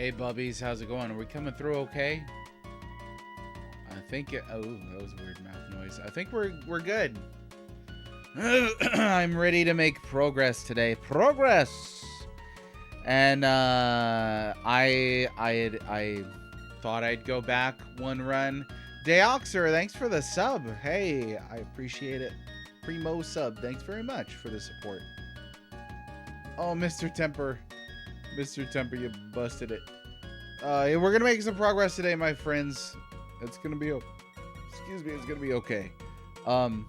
Hey, bubbies, how's it going? Are we coming through okay? I think it... Oh, that was a weird mouth noise. I think we're good. I'm ready to make progress today. Progress! And I thought I'd go back one run. Deoxer, thanks for the sub. Hey, I appreciate it. Primo sub, thanks very much for the support. Oh, Mr. Temper. Mr. Temper, you busted it. Yeah, we're gonna make some progress today, my friends. It's gonna be excuse me, it's gonna be okay. I'm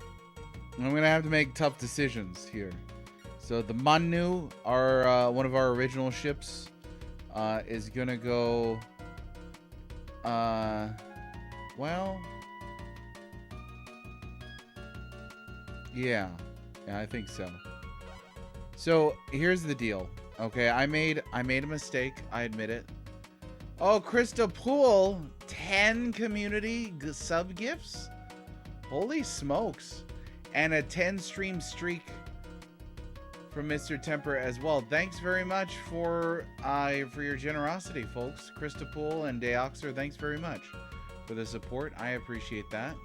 gonna have to make tough decisions here. So the Manu, our one of our original ships, is gonna go. Well, yeah, I think so. So here's the deal. Okay, I made a mistake. I admit it. Oh, Krista Poole, 10 community sub gifts. Holy smokes! And a 10 stream streak from Mr. Temper as well. Thanks very much for your generosity, folks. Krista Poole and Deoxer, thanks very much for the support. I appreciate that.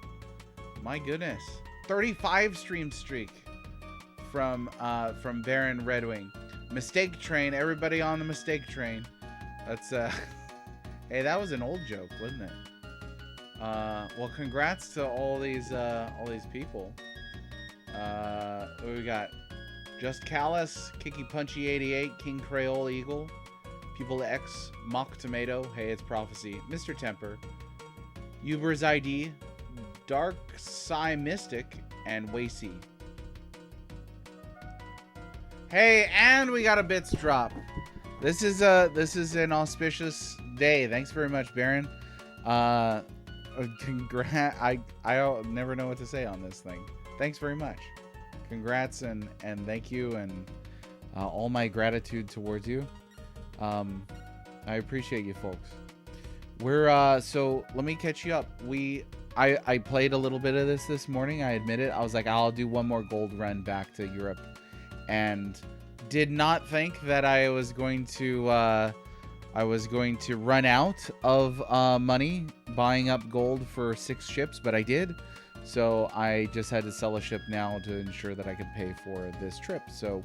My goodness, 35 stream streak from Baron Redwing. Mistake train, everybody on the mistake train. That's hey, that was an old joke, wasn't it? Well, congrats to all these people. What do we got? Just Callus, Kiki Punchy 88, King Creole Eagle, People X, Mock Tomato, hey, it's Prophecy, Mr. Temper, Uber's ID, Dark Psy Mystic, and Wacy. Hey, and we got a bits drop. This is an auspicious day. Thanks very much, Baron. Congrats. I never know what to say on this thing. Thanks very much. Congrats and thank you and all my gratitude towards you. I appreciate you folks. We're so let me catch you up. I played a little bit of this morning. I admit it. I was like, I'll do one more gold run back to Europe, and did not think that I was going to run out of money buying up gold for 6 ships, but I did. So I just had to sell a ship now to ensure that I could pay for this trip. So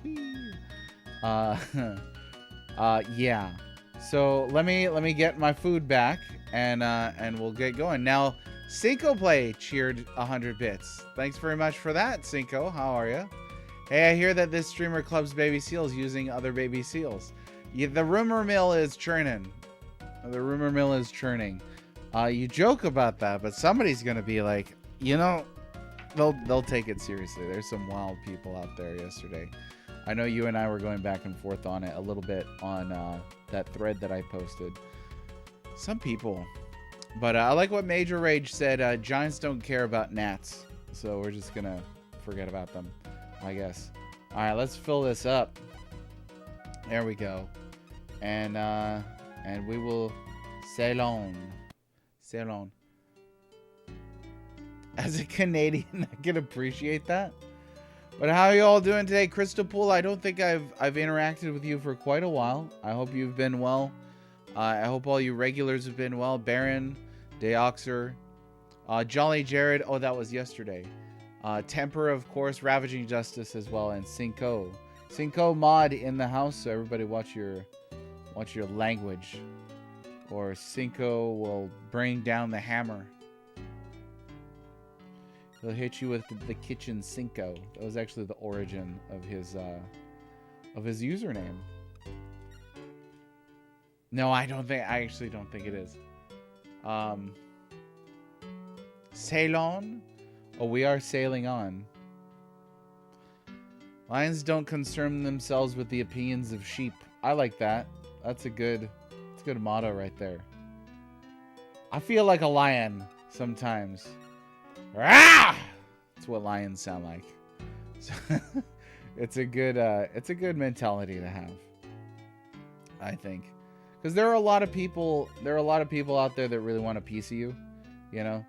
yeah. So let me get my food back and we'll get going. Now, Cinco Play cheered 100 bits. Thanks very much for that, Cinco. How are you? Hey, I hear that this streamer clubs baby seals using other baby seals. Yeah, the rumor mill is churning. The rumor mill is churning. You joke about that, but somebody's gonna be like, you know, they'll take it seriously. There's some wild people out there yesterday. I know you and I were going back and forth on it a little bit on that thread that I posted. Some people. But I like what Major Rage said. Giants don't care about gnats. So we're just gonna forget about them, I guess. Alright, let's fill this up. There we go. And we will sail on. Sail on. As a Canadian, I can appreciate that. But how are you all doing today? Crystal Pool, I don't think I've interacted with you for quite a while. I hope you've been well. I hope all you regulars have been well. Baron, Deoxer, Jolly Jared. Oh, that was yesterday. Temper, of course. Ravaging Justice as well. And Cinco. Cinco mod in the house. So everybody watch your language. Or Cinco will bring down the hammer. He'll hit you with the kitchen Cinco. That was actually the origin of his username. No, I actually don't think it is. Sail on? Oh, we are sailing on. Lions don't concern themselves with the opinions of sheep. I like that. That's a good motto right there. I feel like a lion sometimes. Rah! That's what lions sound like. It's a good mentality to have, I think, because there are a lot of people out there that really want a piece of you. You know,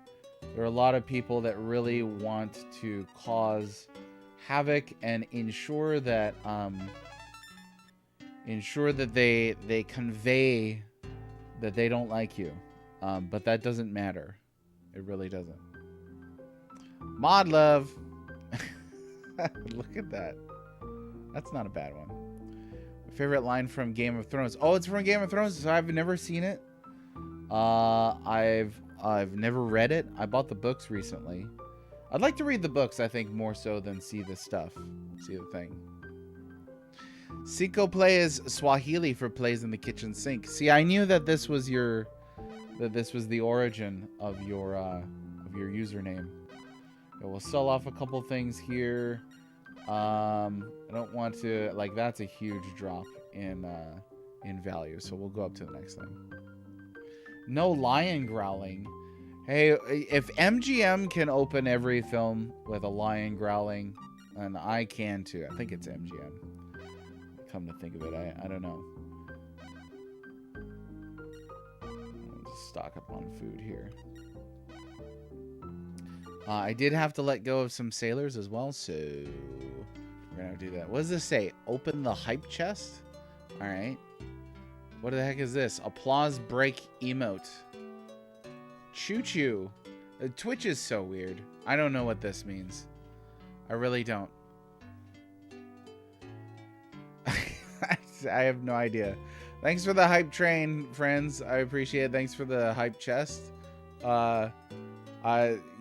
there are a lot of people that really want to cause havoc and ensure that they convey that they don't like you. But that doesn't matter. It really doesn't. Mod love. Look at that. That's not a bad one. My favorite line from Game of Thrones. Oh, it's from Game of Thrones, so I've never seen it. I've never read it. I bought the books recently. I'd like to read the books, I think, more so than see the stuff. See the thing. Siko Play is Swahili for plays in the kitchen sink. See, I knew that this was your, that this was the origin of your username. Okay, we'll sell off a couple things here. I don't want to, like, that's a huge drop in value, so we'll go up to the next thing. No lion growling. Hey, if MGM can open every film with a lion growling, then I can too. I think it's MGM. Come to think of it, I don't know. I'll just stock up on food here. I did have to let go of some sailors as well, so we're gonna do that. What does this say? Open the hype chest? All right. What the heck is this? Applause break emote. Choo choo. Twitch is so weird. I don't know what this means. I really don't. I have no idea. Thanks for the hype train, friends. I appreciate it. Thanks for the hype chest.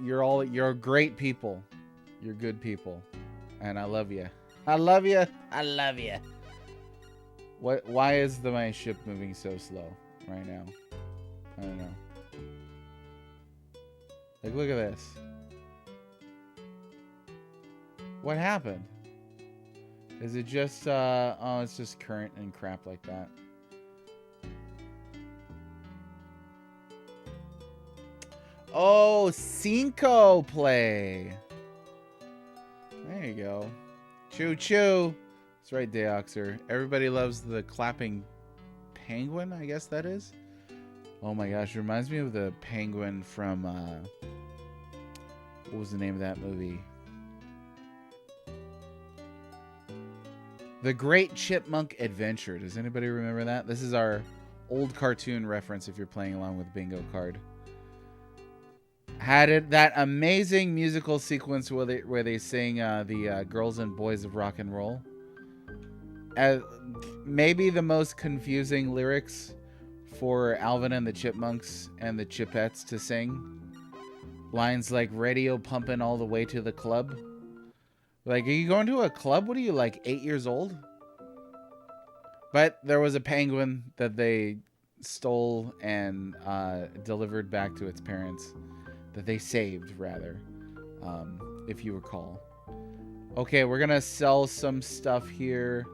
You're great people. You're good people. And I love you. I love you. I love you. Why is my ship moving so slow right now? I don't know. Like, look at this. What happened? Is it just, oh, it's just current and crap like that. Oh, Cinco Play. There you go. Choo choo. That's right, Deoxer. Everybody loves the clapping penguin, I guess that is. Oh my gosh, it reminds me of the penguin from, what was the name of that movie? The Great Chipmunk Adventure. Does anybody remember that? This is our old cartoon reference if you're playing along with Bingo Card. Had it that amazing musical sequence where they sing the Girls and Boys of Rock and Roll. Maybe the most confusing lyrics for Alvin and the Chipmunks and the Chipettes to sing. Lines like radio pumping all the way to the club. Like, are you going to a club? What are you, like 8 years old? But there was a penguin that they stole and delivered back to its parents. That they saved, rather, if you recall. Okay, we're going to sell some stuff here.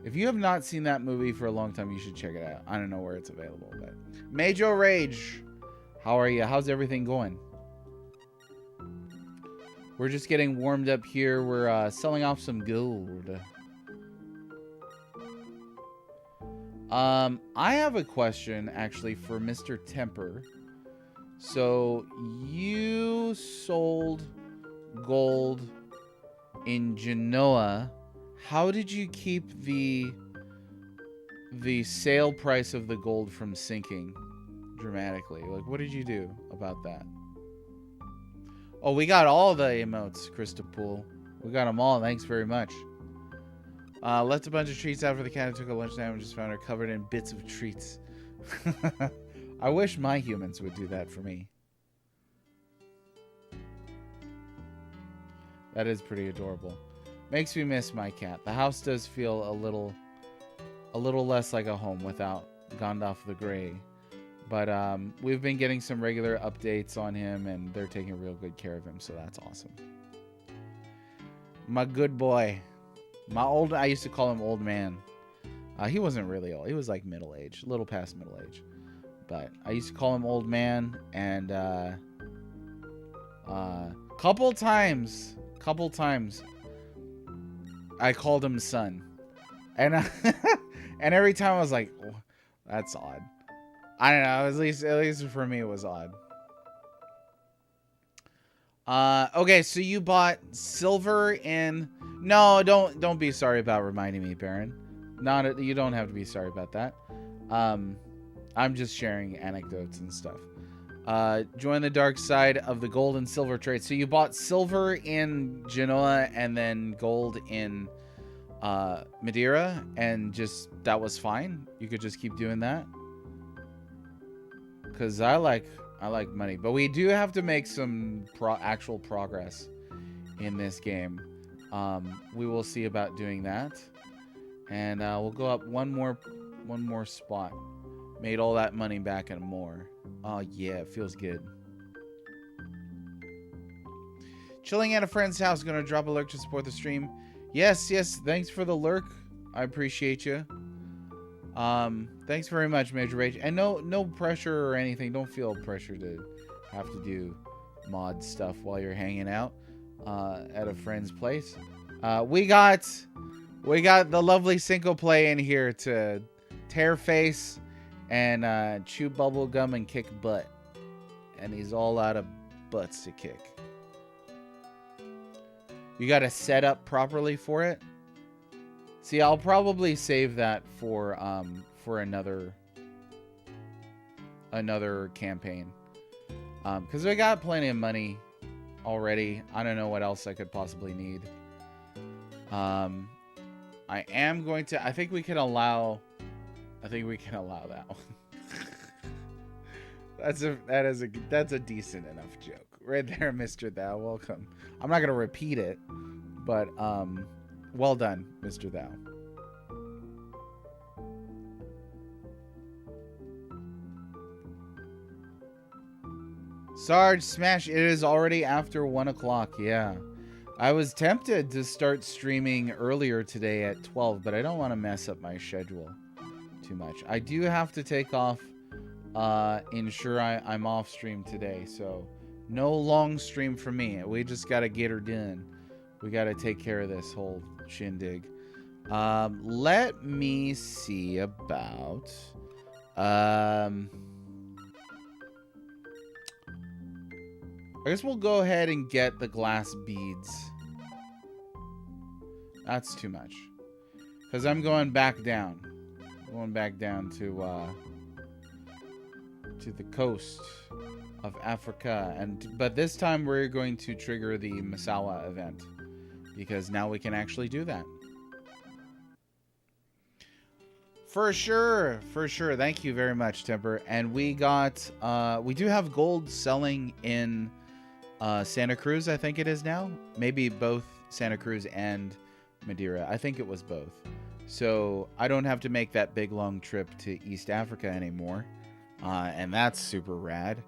If you have not seen that movie for a long time, you should check it out. I don't know where it's available, but... Major Rage, how are you? How's everything going? We're just getting warmed up here. We're selling off some gold. I have a question, actually, for Mr. Temper. So, you sold gold in Genoa. How did you keep the sale price of the gold from sinking dramatically? Like, what did you do about that? Oh, we got all the emotes, Christopool. We got them all. Thanks very much. Left a bunch of treats out for the cat and took a lunch time and just found her covered in bits of treats. I wish my humans would do that for me. That is pretty adorable. Makes me miss my cat. The house does feel a little less like a home without Gandalf the Grey. But we've been getting some regular updates on him, and they're taking real good care of him, so that's awesome. My good boy. I used to call him old man. He wasn't really old. He was like middle age, a little past middle age. But I used to call him old man, and couple times I called him son. And and every time I was like, oh, that's odd. I don't know. At least for me, it was odd. Okay, so you bought silver in... No, don't be sorry about reminding me, Baron. You don't have to be sorry about that. I'm just sharing anecdotes and stuff. Join the dark side of the gold and silver trade. So you bought silver in Genoa and then gold in Madeira, and just that was fine. You could just keep doing that. Cause I like money, but we do have to make some actual progress in this game. We will see about doing that, and we'll go up one more spot. Made all that money back and more. Oh yeah, it feels good. Chilling at a friend's house. Gonna drop a lurk to support the stream. Yes. Thanks for the lurk. I appreciate you. Thanks very much, Major Rage. And no pressure or anything. Don't feel pressure to have to do mod stuff while you're hanging out at a friend's place. We got the lovely Cinco Play in here to tear face and chew bubble gum and kick butt. And he's all out of butts to kick. You got to set up properly for it. See, I'll probably save that for another campaign. Because I got plenty of money already. I don't know what else I could possibly need. I am going to. I think we can allow that one. That's a decent enough joke right there, Mr. Thou. Welcome. I'm not gonna repeat it, but well done, Mr. Thou. Sarge, smash. It is already after 1 o'clock. Yeah. I was tempted to start streaming earlier today at 12, but I don't want to mess up my schedule too much. I do have to take off, ensure I'm off stream today, so no long stream for me. We just got to get her done. We got to take care of this whole shindig. Let me see about... I guess we'll go ahead and get the glass beads. That's too much. Because I'm going back down. Going back down to the coast of Africa. But this time we're going to trigger the Masawa event. Because now we can actually do that. For sure. For sure. Thank you very much, Temper. And we got... we do have gold selling in... Santa Cruz, I think it is now. Maybe both Santa Cruz and Madeira. I think it was both. So I don't have to make that big long trip to East Africa anymore. And that's super rad.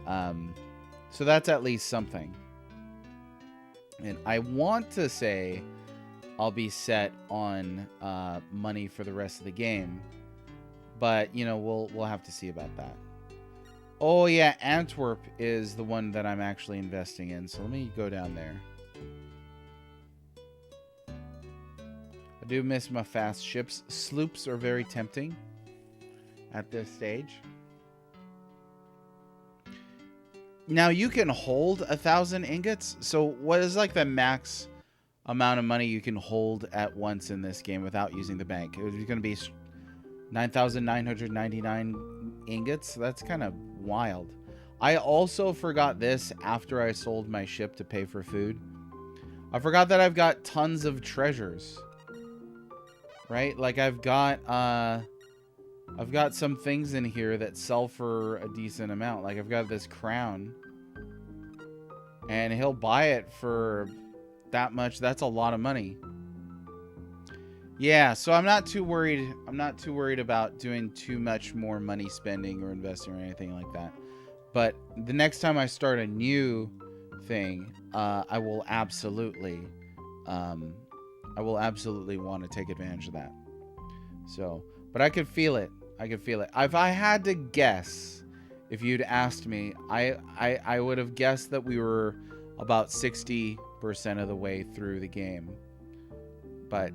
So that's at least something. And I want to say I'll be set on money for the rest of the game. But, you know, we'll have to see about that. Oh, yeah, Antwerp is the one that I'm actually investing in. So let me go down there. I do miss my fast ships. Sloops are very tempting at this stage. Now, you can hold 1,000 ingots. So what is like the max amount of money you can hold at once in this game without using the bank? It's going to be 9,999 ingots. That's kind of wild. I also forgot this after I sold my ship to pay for food. I forgot that I've got tons of treasures. Right? Like I've got some things in here that sell for a decent amount. Like I've got this crown. And he'll buy it for that much. That's a lot of money. Yeah, so I'm not too worried. I'm not too worried about doing too much more money spending or investing or anything like that. But the next time I start a new thing, I will absolutely want to take advantage of that. So, but I could feel it. I could feel it. If I had to guess, if you'd asked me, I would have guessed that we were about 60% of the way through the game. But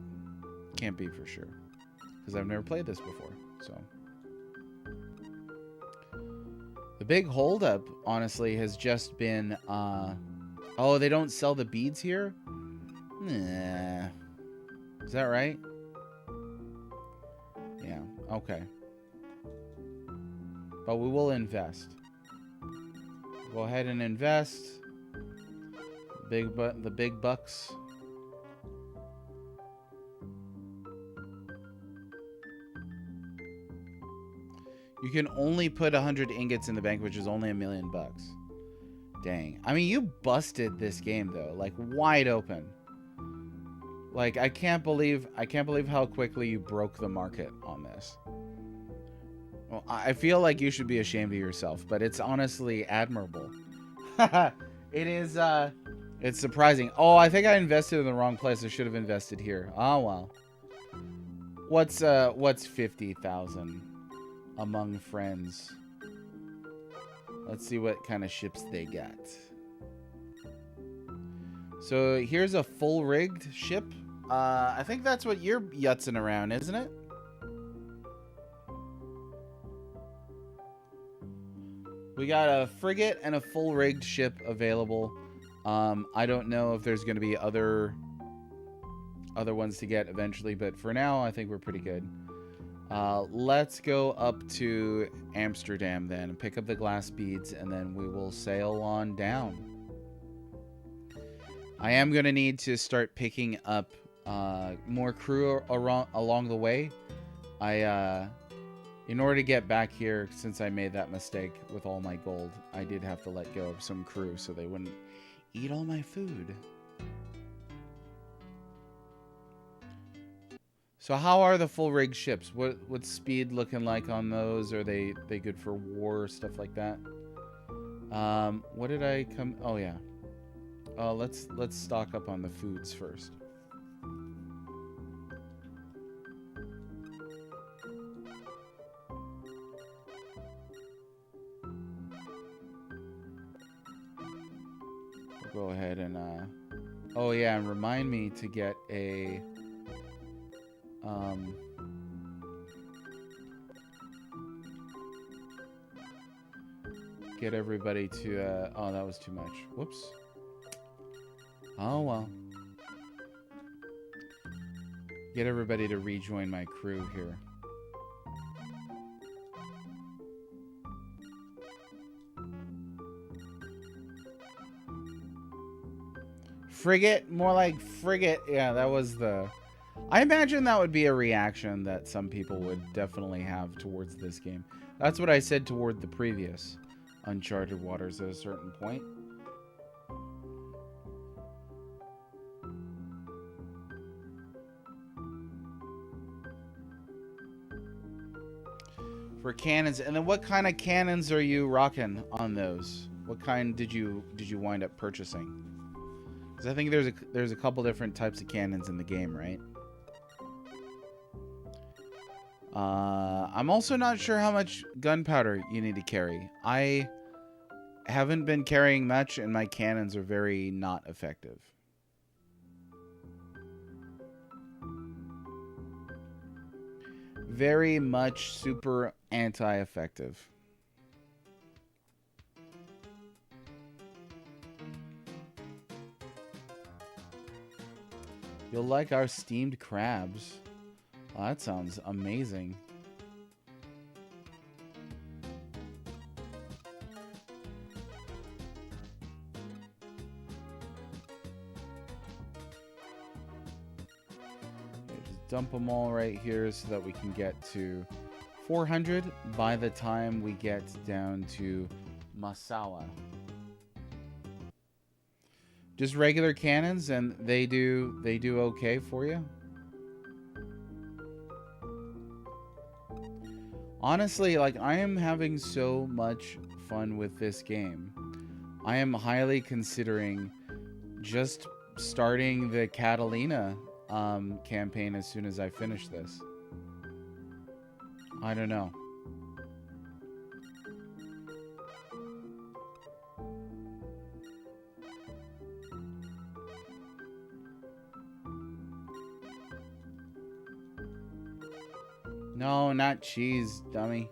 can't be for sure because I've never played this before. So the big holdup honestly has just been oh, they don't sell the beads here? Nah. Is that right? Yeah, okay. but we will invest. Go ahead and invest. The big bucks. You can only put 100 ingots in the bank, which is only $1 million. Dang. I mean, you busted this game though, like wide open. Like I can't believe how quickly you broke the market on this. Well, I feel like you should be ashamed of yourself, but it's honestly admirable. It is it's surprising. Oh, I think I invested in the wrong place. I should have invested here. Oh well. What's 50,000 among friends? Let's see what kind of ships they got. So here's a full rigged ship. I think that's what you're yutzing around, isn't it? We got a frigate and a full rigged ship available. I don't know if there's going to be other ones to get eventually, but for now, I think we're pretty good. Let's go up to Amsterdam then and pick up the glass beads, and then we will sail on down. I am going to need to start picking up more crew along the way. In order to get back here, since I made that mistake with all my gold, I did have to let go of some crew so they wouldn't eat all my food. So how are the full rig ships? What's speed looking like on those? Are they good for war, stuff like that? What did I come? Oh yeah. Let's stock up on the foods first. We'll go ahead and oh yeah, and remind me to get a get everybody to oh, that was too much. Whoops. Oh well. Get everybody to rejoin my crew here. Frigate? More like frigate. Yeah, that was the... I imagine that would be a reaction that some people would definitely have towards this game. That's what I said toward the previous Uncharted Waters at a certain point. For cannons, and then what kind of cannons are you rocking on those? What kind did you wind up purchasing? Because I think there's a couple different types of cannons in the game, right? I'm also not sure how much gunpowder you need to carry. I haven't been carrying much, and my cannons are very not effective. Very much super anti-effective. You'll like our steamed crabs. Oh, that sounds amazing. Okay, just dump them all right here so that we can get to 400 by the time we get down to Massawa. Just regular cannons, and they do okay for you. Honestly, like, I am having so much fun with this game. I am highly considering just starting the Catalina campaign as soon as I finish this. I don't know. No, not cheese, dummy.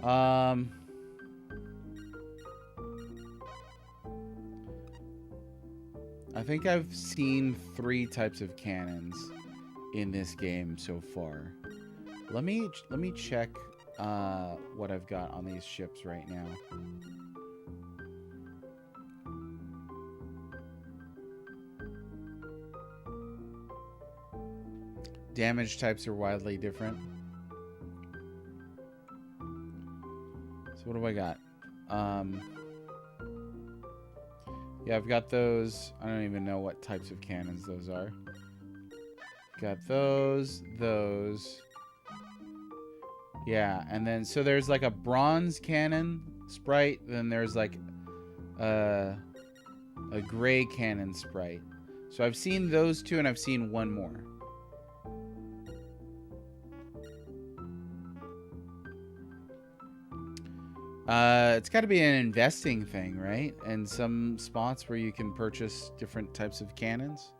I think I've seen 3 types of cannons in this game so far. Let me check what I've got on these ships right now. Damage types are widely different. So what do I got? Yeah, I've got those. I don't even know what types of cannons those are. Got those. Yeah, and then so there's like a bronze cannon sprite, then there's like a gray cannon sprite. So I've seen those 2 and I've seen 1 more. It's got to be an investing thing, right? And some spots where you can purchase different types of cannons.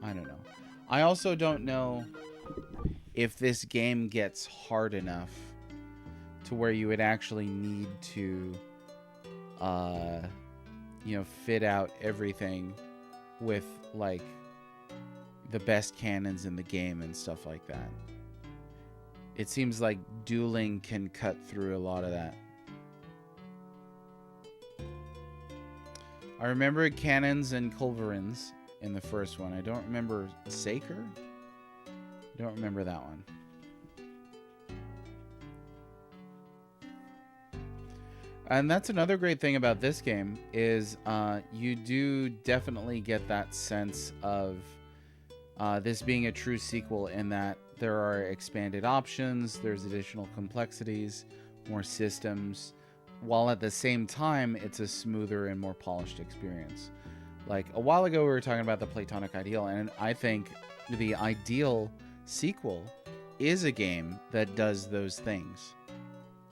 I don't know. I also don't know if this game gets hard enough to where you would actually need to, you know, fit out everything with, like, the best cannons in the game and stuff like that. It seems like dueling can cut through a lot of that. I remember cannons and culverins in the first one. I don't remember Saker. I don't remember that one. And that's another great thing about this game is you do definitely get that sense of this being a true sequel in that there are expanded options, there's additional complexities, more systems, while at the same time it's a smoother and more polished experience. Like a while ago we were talking about the Platonic Ideal, and I think the ideal sequel is a game that does those things.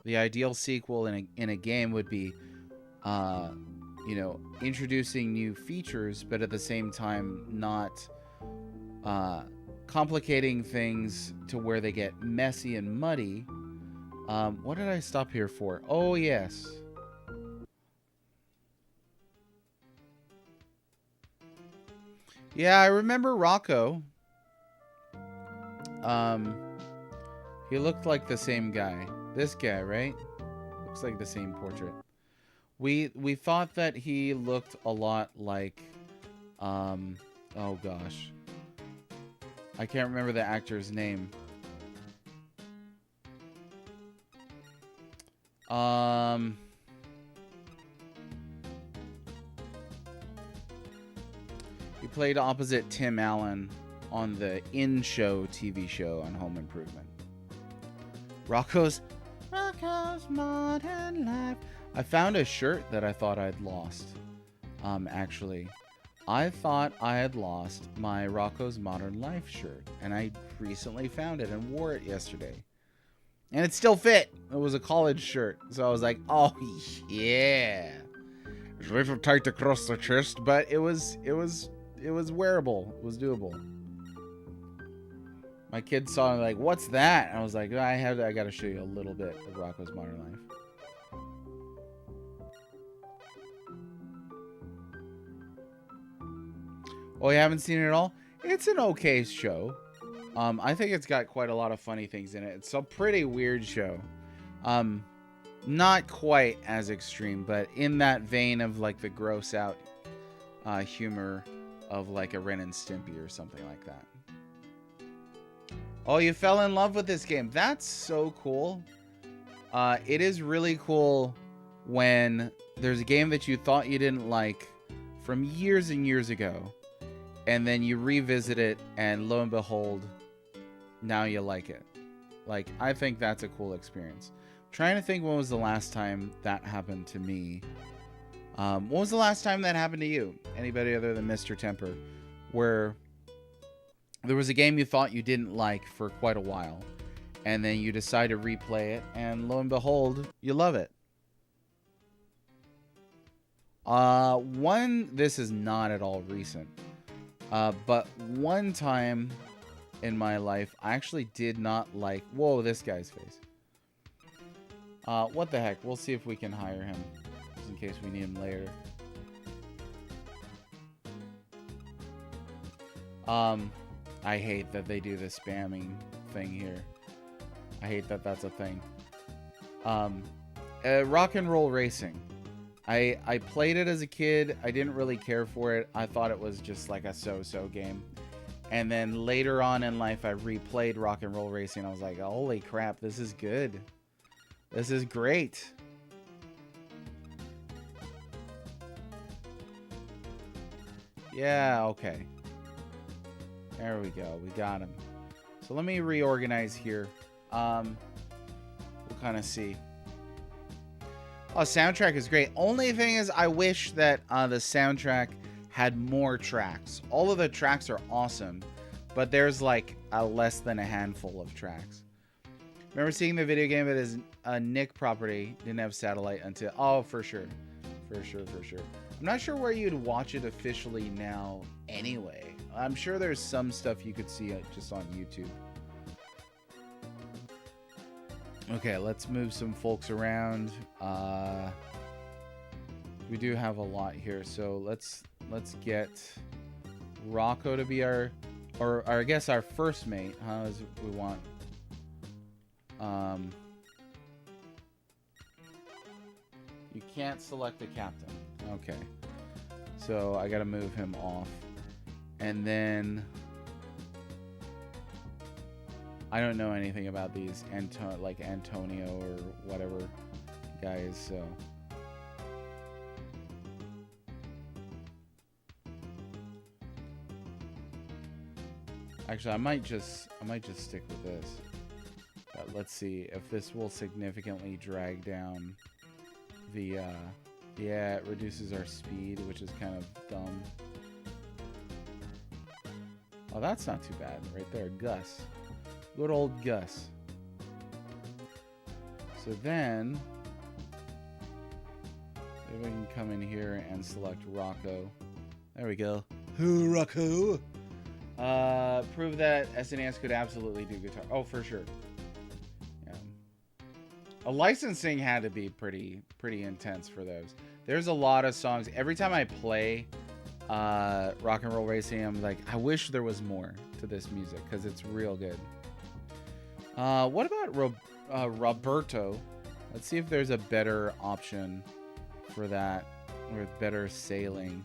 The ideal sequel in a game would be you know, introducing new features, but at the same time not complicating things to where they get messy and muddy. What did I stop here for? Oh, yes. Yeah, I remember Rocco. He looked like the same guy. This guy, right? Looks like the same portrait. We thought that he looked a lot like oh gosh. I can't remember the actor's name. He played opposite Tim Allen on the In Show TV show on Home Improvement. Rocco's Modern Life. I found a shirt that I thought I'd lost. Actually, I thought I had lost my Rocco's Modern Life shirt, and I recently found it and wore it yesterday. And it still fit. It was a college shirt, so I was like, "Oh yeah." It was a little tight across the chest, but it was wearable. It was doable. My kids saw me like, "What's that?" And I was like, I got to show you a little bit of Rocco's Modern Life. Oh, you haven't seen it at all? It's an okay show. I think it's got quite a lot of funny things in it. It's a pretty weird show. Not quite as extreme, but in that vein of like the gross out humor of like a Ren and Stimpy or something like that. Oh, you fell in love with this game. That's so cool. It is really cool when there's a game that you thought you didn't like from years and years ago, and then you revisit it, and lo and behold, now you like it. Like, I think that's a cool experience. I'm trying to think when was the last time that happened to me. When was the last time that happened to you? Anybody other than Mr. Temper? Where there was a game you thought you didn't like for quite a while, and then you decide to replay it, and lo and behold, you love it. This is not at all recent. But one time in my life, I actually did not like... Whoa, this guy's face. What the heck? We'll see if we can hire him, just in case we need him later. I hate that they do the spamming thing here. I hate that that's a thing. Rock and Roll Racing. I played it as a kid. I didn't really care for it. I thought it was just like a so-so game. And then later on in life, I replayed Rock and Roll Racing. I was like, holy crap, this is good. This is great. Yeah, okay. There we go. We got him. So let me reorganize here. We'll kind of see. Oh, soundtrack is great. Only thing is, I wish that the soundtrack had more tracks. All of the tracks are awesome, but there's like less than a handful of tracks. Remember seeing the video game that is a Nick property, didn't have satellite until... Oh, for sure. For sure. I'm not sure where you'd watch it officially now anyway. I'm sure there's some stuff you could see just on YouTube. Okay, let's move some folks around. We do have a lot here, so let's get Rocco to be our, or I guess our first mate, huh? As we want. You can't select a captain. Okay, so I gotta move him off, and then I don't know anything about these like Antonio or whatever guys, so. Actually, I might just stick with this. But let's see if this will significantly drag down the, yeah, it reduces our speed, which is kind of dumb. Oh, that's not too bad right there, Gus. Good old Gus. So then, if we can come in here and select Rocco. There we go. Who, Rocco? Prove that SNES could absolutely do guitar. Oh, for sure. Yeah. A licensing had to be pretty intense for those. There's a lot of songs. Every time I play Rock and Roll Racing, I'm like, I wish there was more to this music because it's real good. What about Roberto? Let's see if there's a better option for that with better sailing.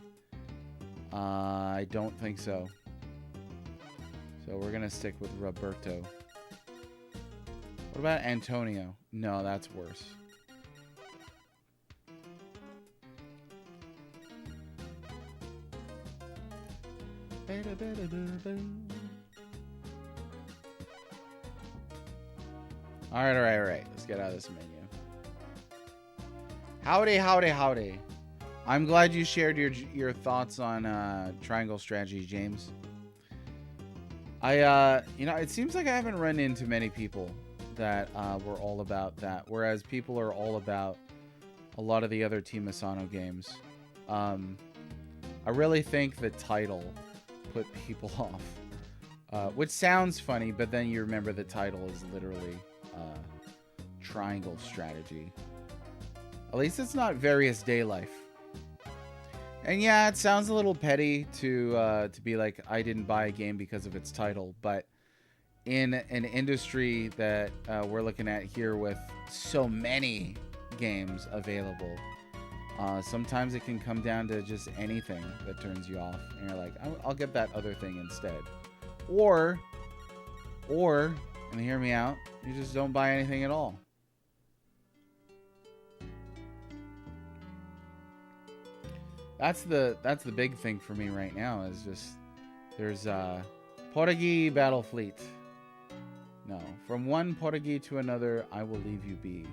I don't think so. So we're gonna stick with Roberto. What about Antonio? No, that's worse. All right. Let's get out of this menu. Howdy. I'm glad you shared your thoughts on Triangle Strategy, James. It seems like I haven't run into many people that were all about that, whereas people are all about a lot of the other Team Asano games. I really think the title put people off, which sounds funny, but then you remember the title is literally Triangle Strategy. At least it's not Various Day Life. And yeah, it sounds a little petty to be like, I didn't buy a game because of its title, but in an industry that we're looking at here with so many games available, sometimes it can come down to just anything that turns you off, and you're like, I'll get that other thing instead. Or, and hear me out, you just don't buy anything at all. That's the big thing for me right now is just there's Portuguese Battle Fleet. No, from one Portuguese to another, I will leave you be.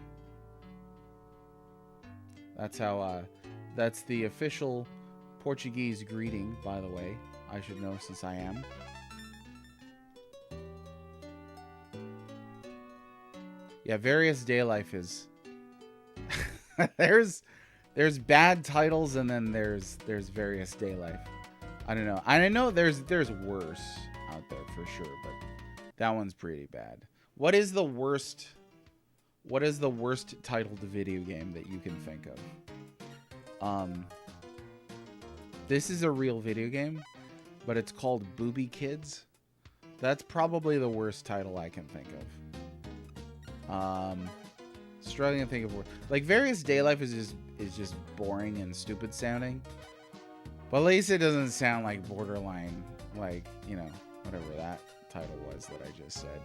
That's how that's the official Portuguese greeting, by the way. I should know since I am. Yeah, Various Day Life is There's bad titles, and then there's Various Day Life. I don't know. I know there's worse. out there for sure, but that one's pretty bad. What is the worst titled video game that you can think of? This is a real video game, but it's called Booby Kids. That's probably the worst title I can think of. Struggling to think of words. Like, Various Daylife is just boring and stupid sounding. But at least it doesn't sound like borderline, like, you know, whatever that title was that I just said.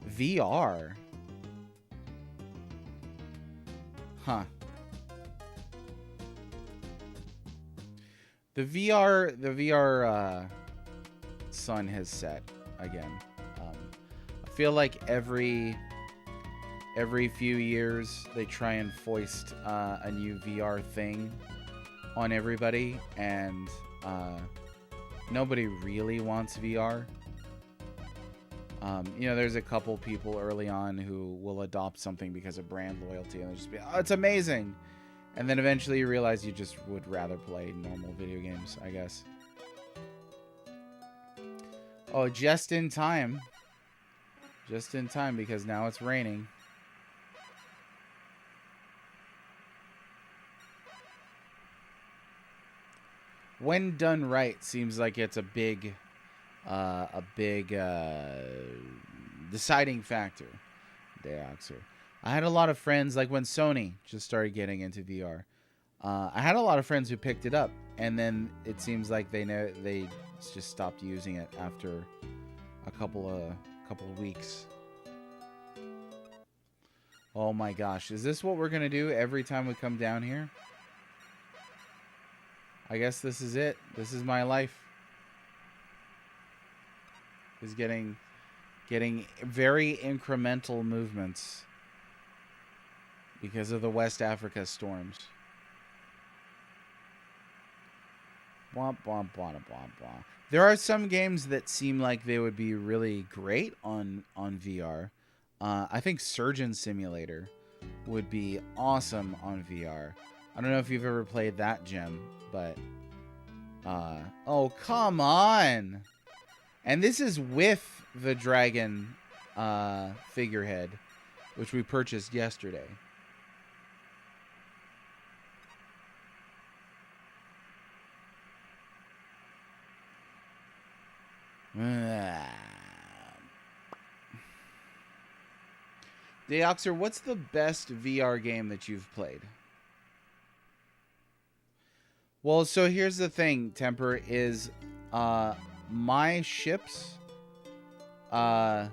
VR. Huh. The VR sun has set again. I feel like every few years they try and foist a new VR thing on everybody, and nobody really wants VR. You know, there's a couple people early on who will adopt something because of brand loyalty, and they'll just be, oh, it's amazing. And then eventually you realize you just would rather play normal video games, I guess. Oh, just in time. Just in time, because now it's raining. When done right, seems like it's a big deciding factor. Deoxer. I had a lot of friends, like when Sony just started getting into VR. I had a lot of friends who picked it up, and then it seems like they just stopped using it after a couple of weeks. Oh my gosh, is this what we're gonna do every time we come down here? I guess this is it. This is my life. Is getting very incremental movements because of the West Africa storms. Blah, blah, blah, blah, blah. There are some games that seem like they would be really great on VR. I think Surgeon Simulator would be awesome on VR. I don't know if you've ever played that, Gem, but oh, come on. And this is with the dragon figurehead, which we purchased yesterday. Deoxer, what's the best VR game that you've played? Well, so here's the thing, Temper, is my ships my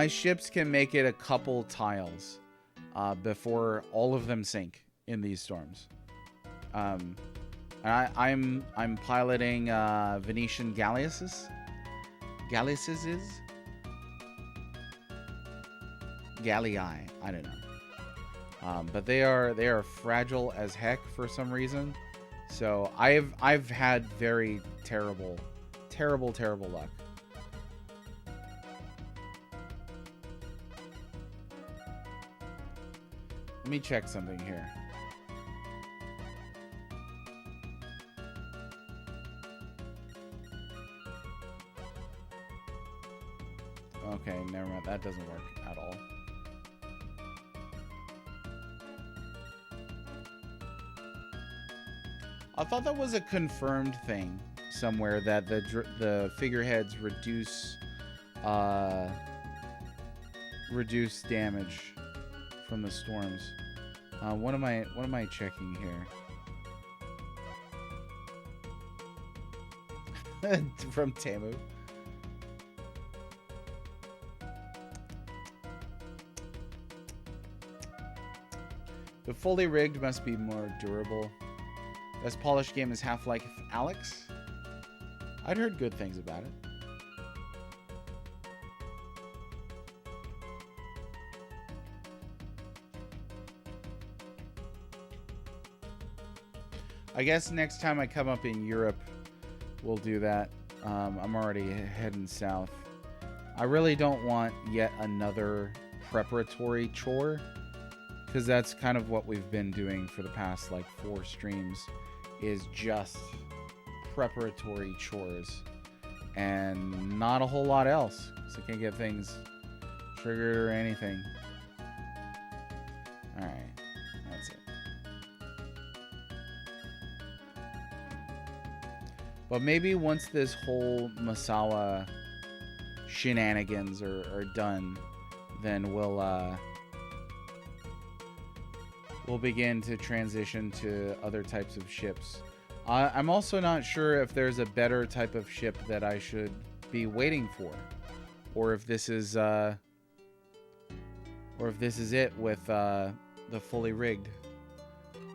ships can make it a couple tiles before all of them sink in these storms. I'm piloting Venetian galleasses. Galley, I don't know. But they are fragile as heck for some reason. So I've had very terrible luck. Let me check something here. Okay, never mind. That doesn't work at all. I thought that was a confirmed thing somewhere, that the figureheads reduce damage from the storms. What am I checking here? From Tamu. The fully rigged must be more durable. Best polished game is Half-Life Alyx. I'd heard good things about it. I guess next time I come up in Europe, we'll do that. I'm already heading south. I really don't want yet another preparatory chore, because that's kind of what we've been doing for the past like 4 streams, is just preparatory chores and not a whole lot else. So I can't get things triggered or anything. Alright, that's it. But maybe once this whole Masawa shenanigans are done, then we'll begin to transition to other types of ships. I'm also not sure if there's a better type of ship that I should be waiting for, or if this is it with the fully rigged.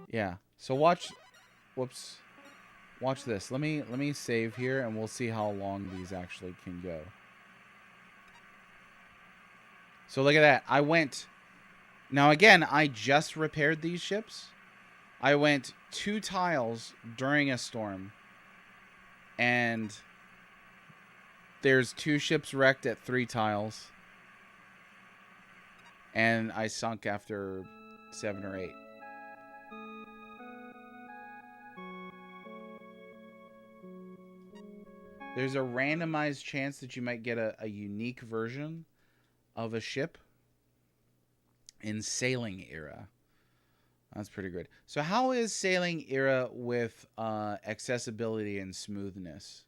Yeah. So watch this. Let me save here, and we'll see how long these actually can go. So look at that. I went. Now again, I just repaired these ships. I went 2 tiles during a storm, and there's 2 ships wrecked at 3 tiles, and I sunk after 7 or 8. There's a randomized chance that you might get a unique version of a ship in Sailing Era. That's pretty good. So how is Sailing Era with accessibility and smoothness?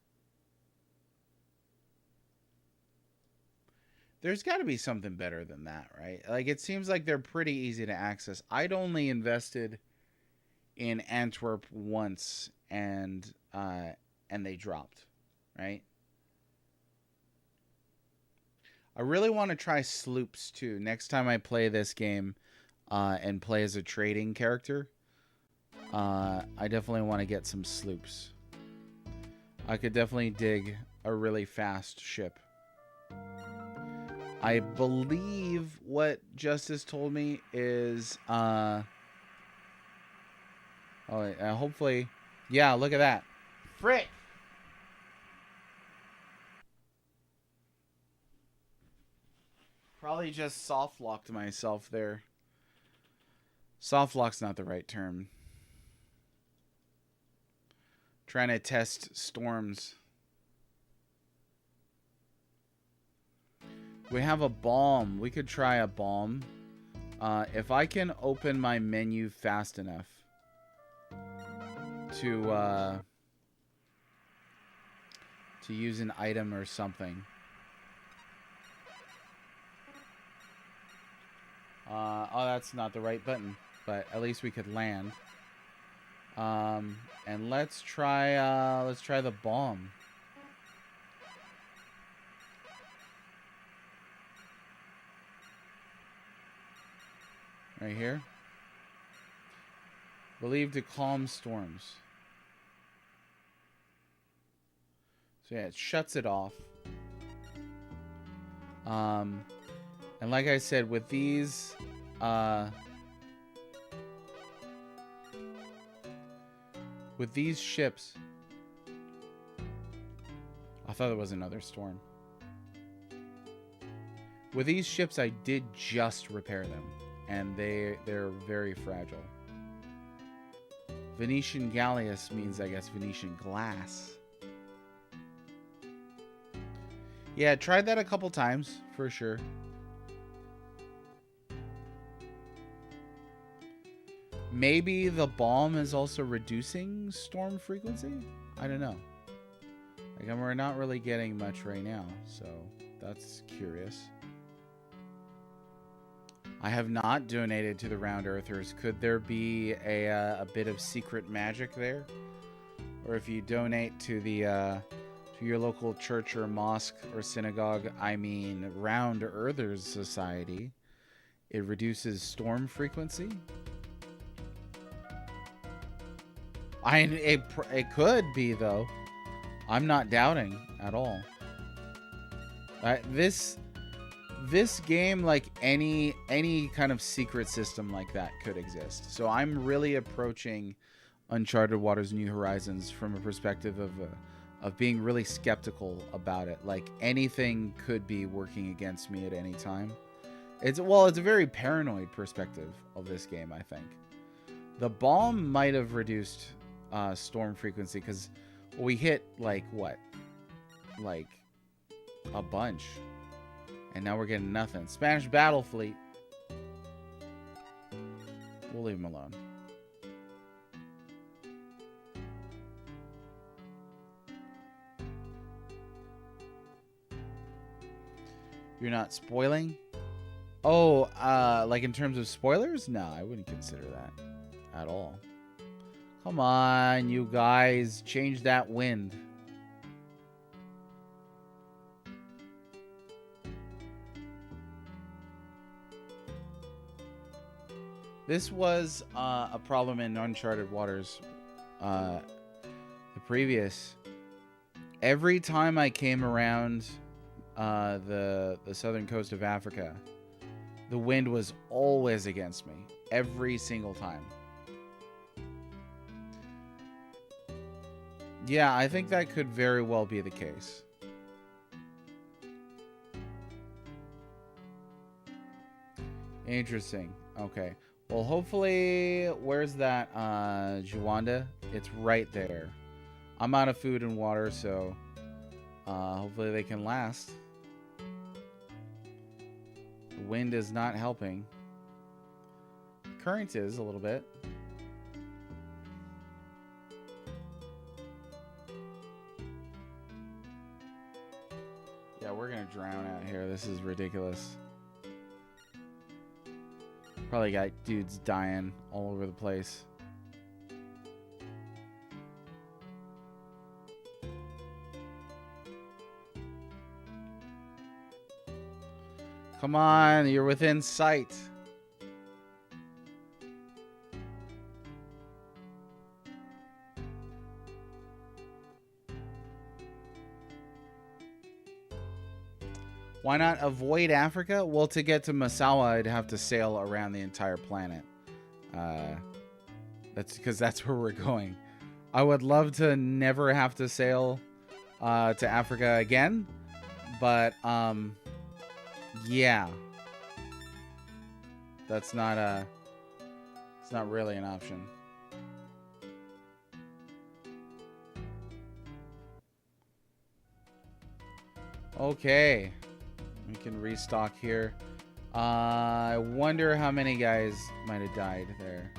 There's got to be something better than that, right? Like, it seems like they're pretty easy to access. I'd only invested in Antwerp once, and they dropped, right? I really want to try sloops too. Next time I play this game and play as a trading character, I definitely want to get some sloops. I could definitely dig a really fast ship. I believe what Justice told me is hopefully, yeah, look at that. Frick! Probably just soft locked myself there. Soft lock's not the right term. Trying to test storms. We have a bomb. We could try a bomb. If I can open my menu fast enough to use an item or something. Oh, that's not the right button, but at least we could land. And let's try the bomb. Right here. Believed to calm storms. So yeah, it shuts it off. And like I said, with these ships, I thought it was another storm. With these ships, I did just repair them, and they're very fragile. Venetian Galleus means, I guess, Venetian glass. Yeah, tried that a couple times for sure. Maybe the bomb is also reducing storm frequency? I don't know. Like, we're not really getting much right now, so that's curious. I have not donated to the Round Earthers. Could there be a bit of secret magic there? Or if you donate to the to your local church or mosque or synagogue, I mean Round Earthers Society, it reduces storm frequency? It could be, though. I'm not doubting at all. This game, like any kind of secret system like that, could exist. So I'm really approaching Uncharted Waters New Horizons from a perspective of being really skeptical about it. Like, anything could be working against me at any time. It's a very paranoid perspective of this game, I think. The bomb might have reduced storm frequency, because we hit like what, like a bunch, and now we're getting nothing. Spanish battle fleet. We'll leave them alone. You're not spoiling? Oh, like in terms of spoilers? No, I wouldn't consider that at all. Come on, you guys. Change that wind. This was a problem in Uncharted Waters. The previous. Every time I came around the southern coast of Africa, the wind was always against me. Every single time. Yeah, I think that could very well be the case. Interesting. Okay. Well, hopefully, where's that Juanda? It's right there. I'm out of food and water, so hopefully they can last. The wind is not helping. Current is a little bit. Yeah, we're gonna drown out here. This is ridiculous. Probably got dudes dying all over the place. Come on, you're within sight. Why not avoid Africa? Well, to get to Massawa, I'd have to sail around the entire planet. That's because that's where we're going. I would love to never have to sail to Africa again, but yeah, that's not it's not really an option. Okay. We can restock here. I wonder how many guys might have died there.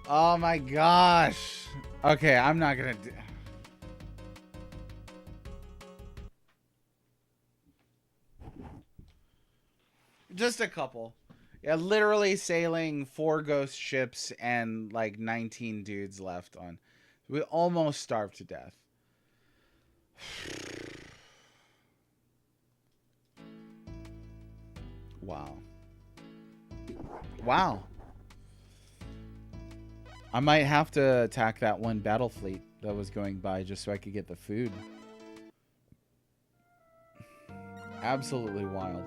Oh my gosh. Okay, I'm not gonna do... Just a couple. Yeah, literally sailing 4 ghost ships and like 19 dudes left on. We almost starved to death. Wow. Wow. I might have to attack that one battle fleet that was going by just so I could get the food. Absolutely wild.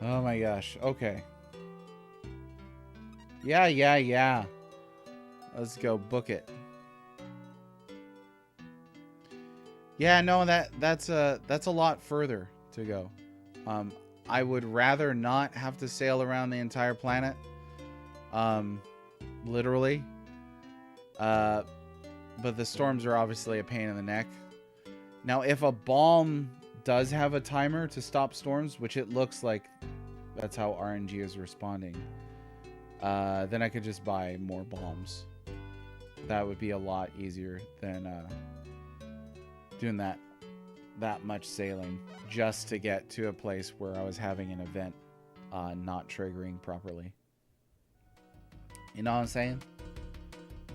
Oh my gosh. Okay. Yeah. Let's go book it. Yeah, no, that's a lot further to go. I would rather not have to sail around the entire planet. Literally. But the storms are obviously a pain in the neck. Now, if a bomb does have a timer to stop storms, which it looks like that's how RNG is responding, then I could just buy more bombs. That would be a lot easier than doing that much sailing just to get to a place where I was having an event not triggering properly. You know what I'm saying?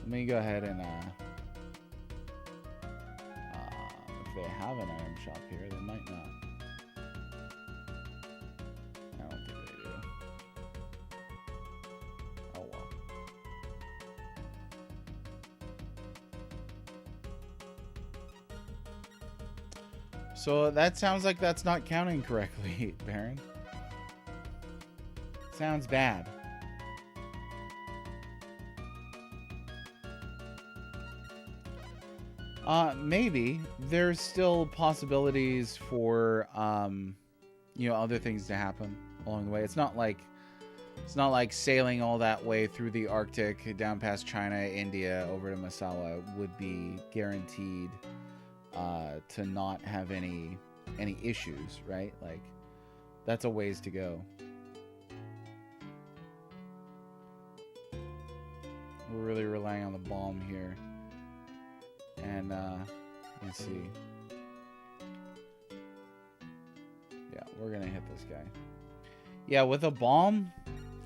Let me go ahead and if they have an item shop here, they might not. I don't think they do. Oh well. So that sounds like that's not counting correctly, Baron. Sounds bad. Maybe there's still possibilities for you know, other things to happen along the way. It's not like sailing all that way through the Arctic down past China, India, over to Masawa would be guaranteed to not have any issues, right? Like, that's a ways to go. We're really relying on the bomb here. And let's see. Yeah, we're gonna hit this guy. Yeah, with a bomb,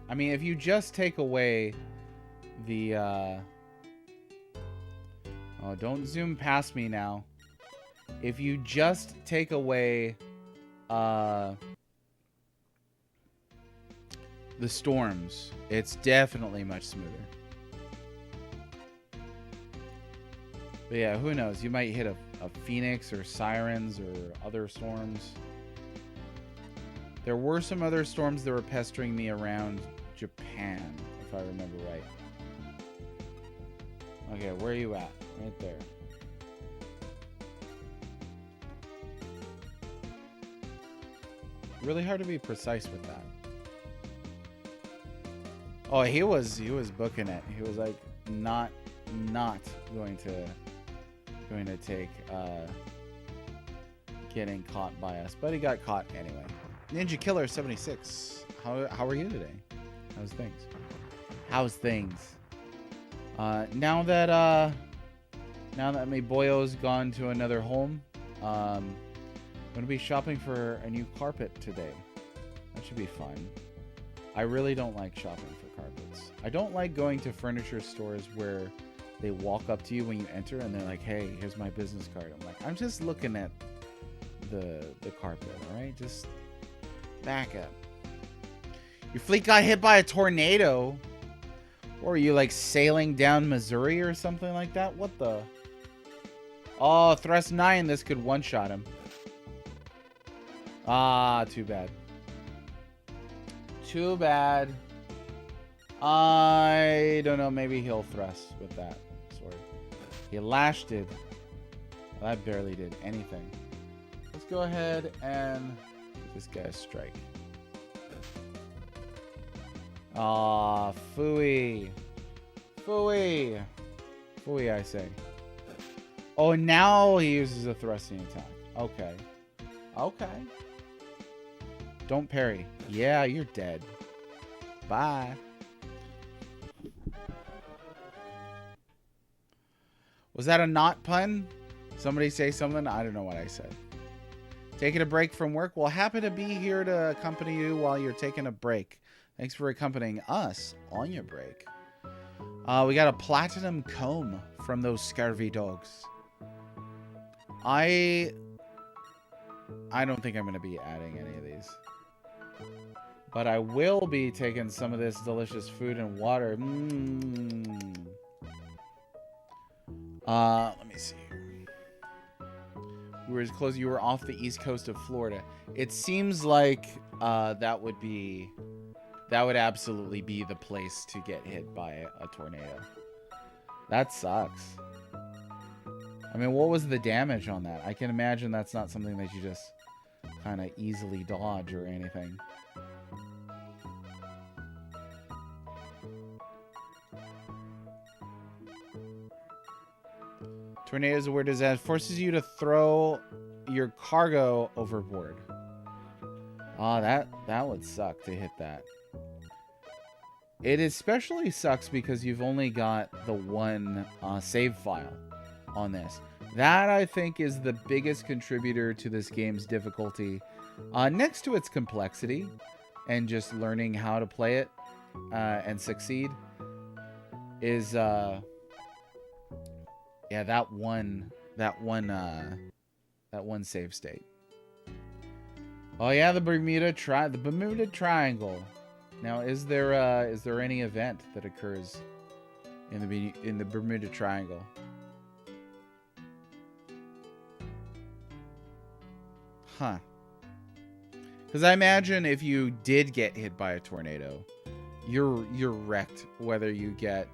I mean, if you just take away the oh, don't zoom past me now. If you just take away the storms, it's definitely much smoother. But yeah, who knows? You might hit a Phoenix or Sirens or other storms. There were some other storms that were pestering me around Japan, if I remember right. Okay, where are you at? Right there. Really hard to be precise with that. Oh, he was booking it. He was like not going to take getting caught by us, but he got caught anyway. Ninja Killer 76. How are you today? How's things? Now that my boyo's gone to another home, I'm gonna be shopping for a new carpet today. That should be fun. I really don't like shopping for carpets. I don't like going to furniture stores where they walk up to you when you enter and they're like, "Hey, here's my business card." I'm like, I'm just looking at the carpet, all right? Just back up. Your fleet got hit by a tornado. Or are you like sailing down Missouri or something like that? What the? Oh, thrust 9. This could one-shot him. Ah, too bad. Too bad. I don't know. Maybe he'll thrust with that sword. He lashed it. Well, that barely did anything. Let's go ahead and give this guy a strike. Aw, phooey. Phooey. Phooey, I say. Oh, now he uses a thrusting attack. Okay. Okay. Don't parry. Yeah, you're dead. Bye. Was that a not pun? Somebody say something? I don't know what I said. Taking a break from work? Well, happy to be here to accompany you while you're taking a break. Thanks for accompanying us on your break. We got a platinum comb from those scurvy dogs. I don't think I'm going to be adding any of these. But I will be taking some of this delicious food and water. Let me see. You were as close. You were off the east coast of Florida. It seems like that would absolutely be the place to get hit by a tornado. That sucks. I mean, what was the damage on that? I can imagine that's not something that you just kind of easily dodge or anything. Tornadoes are a weird disaster. Forces you to throw your cargo overboard. Oh, that would suck to hit that. It especially sucks because you've only got the one save file on this. That, I think, is the biggest contributor to this game's difficulty. Next to its complexity and just learning how to play it and succeed is yeah, that one save state. Oh yeah, the Bermuda Triangle. Now, is there any event that occurs in the Bermuda Triangle? Huh. Because I imagine if you did get hit by a tornado, you're wrecked. Whether you get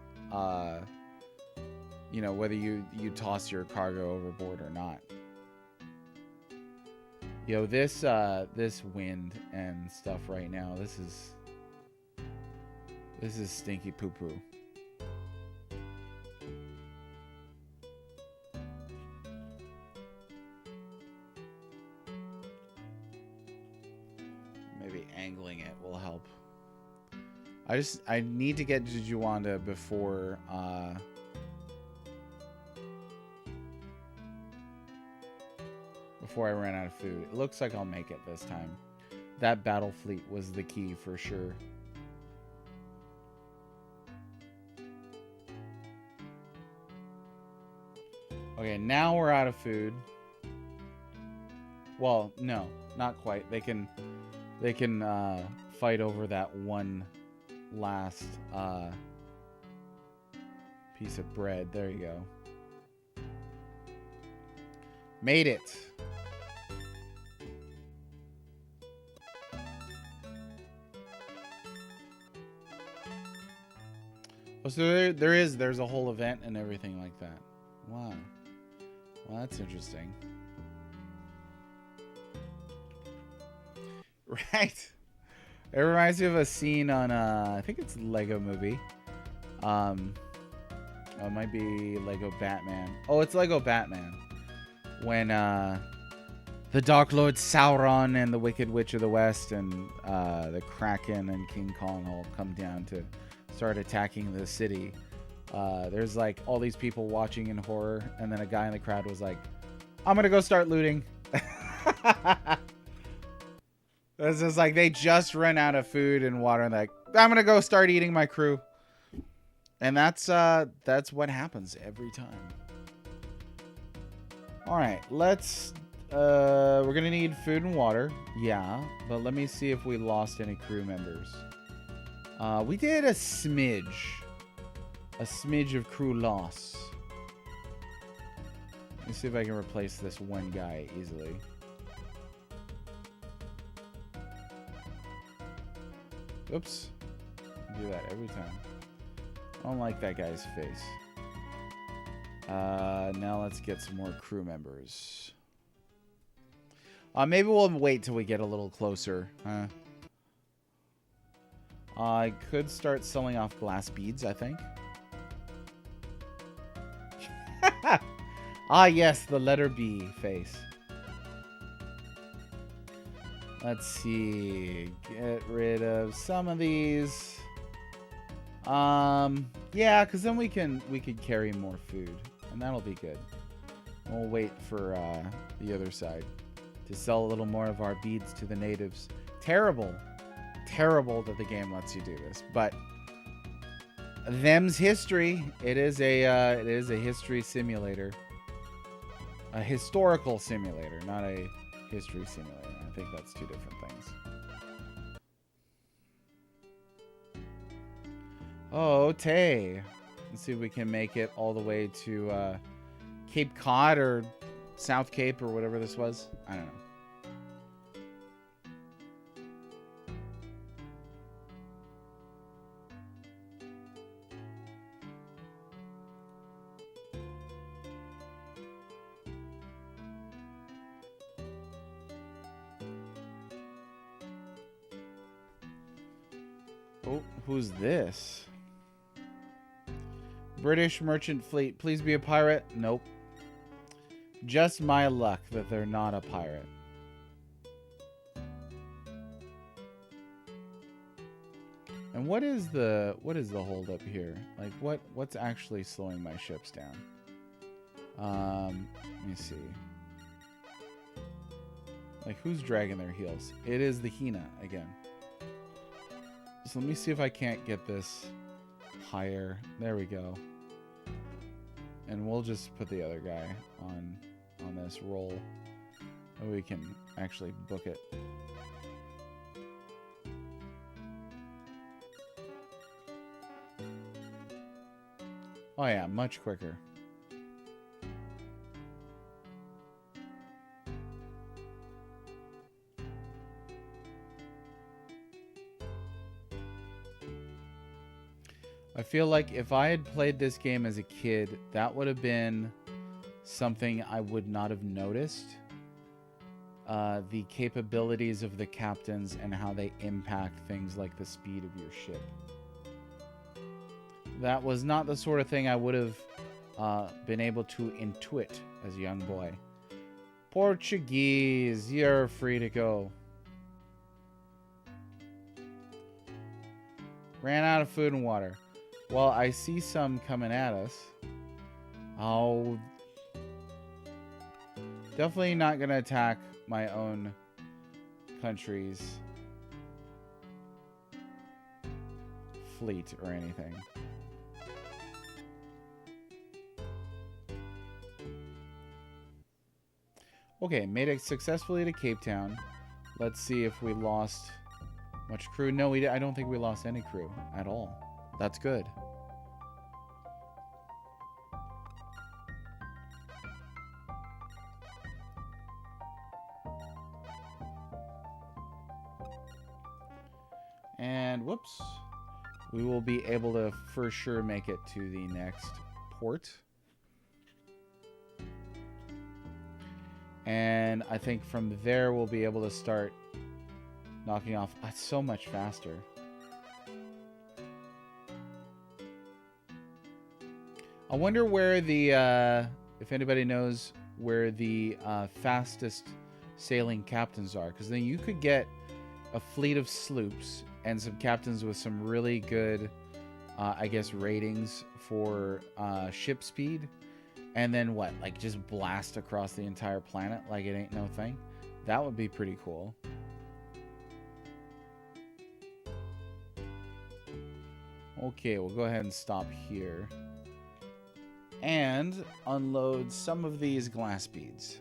you know, whether you toss your cargo overboard or not. Yo, this wind and stuff right now, this is stinky poo poo. Maybe angling it will help. I need to get to Juanda before I ran out of food. It looks like I'll make it this time. That battle fleet was the key for sure. Okay, now we're out of food. Well, no, not quite. They can fight over that one last piece of bread. There you go. Made it. Oh, so there's a whole event and everything like that. Wow. Well, that's interesting. Right. It reminds me of a scene on I think it's Lego Movie. Oh, it might be Lego Batman. Oh, it's Lego Batman. When the Dark Lord Sauron and the Wicked Witch of the West and the Kraken and King Kong all come down to start attacking the city. There's like all these people watching in horror, and then a guy in the crowd was like, I'm gonna go start looting. It's just like they just ran out of food and water, and like, I'm gonna go start eating my crew. And that's what happens every time. All right, let's we're gonna need food and water, yeah, but let me see if we lost any crew members. We did a smidge of crew loss. Let me see if I can replace this one guy easily. Oops. I do that every time. I don't like that guy's face. Now let's get some more crew members. Maybe we'll wait till we get a little closer. Huh? I could start selling off glass beads, I think. Ah, yes, the letter B face. Let's see. Get rid of some of these. Yeah, because then we could carry more food, and that'll be good. We'll wait for the other side to sell a little more of our beads to the natives. Terrible that the game lets you do this, but them's history. It is a history simulator, a historical simulator, not a history simulator. I think that's two different things. Oh, Tay. Let's see if we can make it all the way to Cape Cod or South Cape or whatever this was. I don't know. Oh, who's this? British merchant fleet. Please be a pirate. Nope. Just my luck that they're not a pirate. And what is the hold up here? Like what's actually slowing my ships down? Let me see. Like who's dragging their heels? It is the Hina again. So let me see if I can't get this higher. There we go. And we'll just put the other guy on this roll. And we can actually book it. Oh yeah, much quicker. I feel like if I had played this game as a kid, that would have been something I would not have noticed. The capabilities of the captains and how they impact things like the speed of your ship. That was not the sort of thing I would have been able to intuit as a young boy. Portuguese, you're free to go. Ran out of food and water. Well, I see some coming at us. Oh, definitely not going to attack my own country's fleet or anything. Okay, made it successfully to Cape Town. Let's see if we lost much crew. No, I don't think we lost any crew at all. That's good. And whoops. We will be able to for sure make it to the next port. And I think from there we'll be able to start knocking off. It's so much faster. I wonder where the, if anybody knows where the fastest sailing captains are. Because then you could get a fleet of sloops and some captains with some really good, I guess, ratings for ship speed. And then what? Like just blast across the entire planet like it ain't no thing? That would be pretty cool. Okay, we'll go ahead and stop here. And unload some of these glass beads.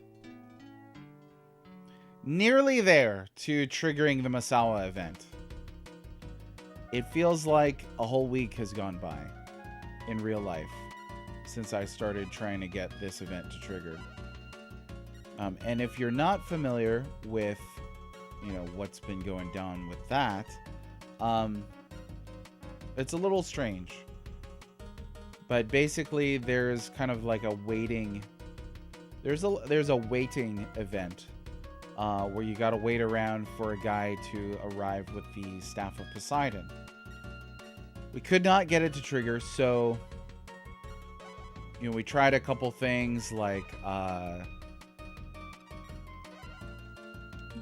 Nearly there to triggering the Masawa event. It feels like a whole week has gone by in real life since I started trying to get this event to trigger. And if you're not familiar with, you know, what's been going down with that, it's a little strange. But basically, there's kind of like a waiting. There's a waiting event where you got to wait around for a guy to arrive with the Staff of Poseidon. We could not get it to trigger, so you know, we tried a couple things like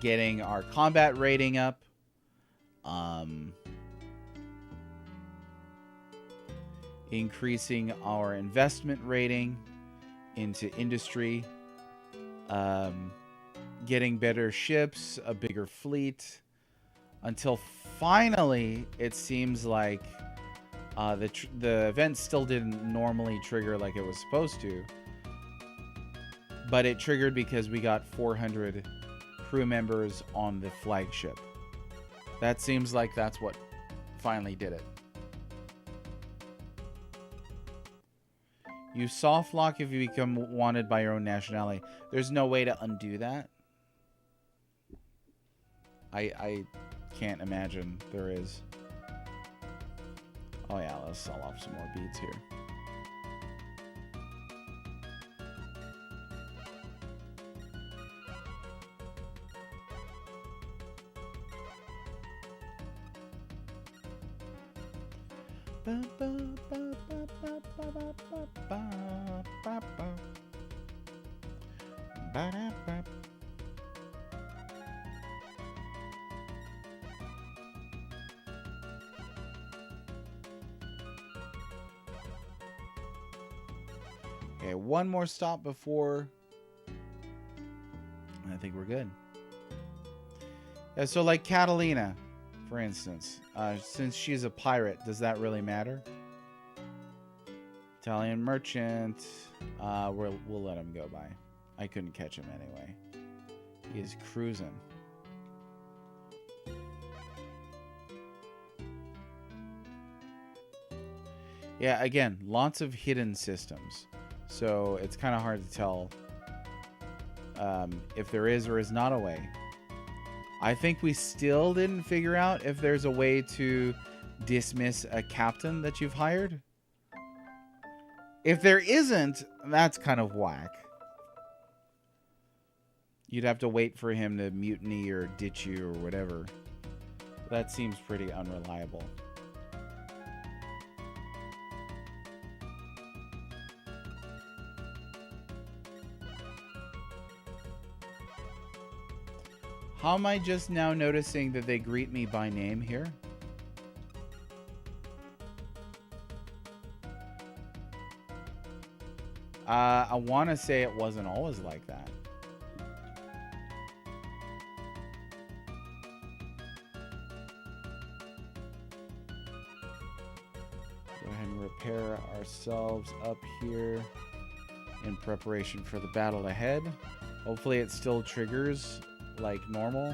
getting our combat rating up, increasing our investment rating into industry, getting better ships, a bigger fleet, until finally it seems like the event still didn't normally trigger like it was supposed to, but it triggered because we got 400 crew members on the flagship. That seems like that's what finally did it. You soft lock if you become wanted by your own nationality. There's no way to undo that. I can't imagine there is. Oh yeah, let's sell off some more beads here. Okay, one more stop before I think we're good. Yeah, so like Catalina, for instance, since she's a pirate, does that really matter? Italian merchant, we'll let him go by. I couldn't catch him anyway. He is cruising. Yeah, again, lots of hidden systems. So it's kind of hard to tell if there is or is not a way. I think we still didn't figure out if there's a way to dismiss a captain that you've hired? If there isn't, that's kind of whack. You'd have to wait for him to mutiny or ditch you or whatever. That seems pretty unreliable. How am I just now noticing that they greet me by name here? I want to say it wasn't always like that. Go ahead and repair ourselves up here in preparation for the battle ahead. Hopefully it still triggers like normal.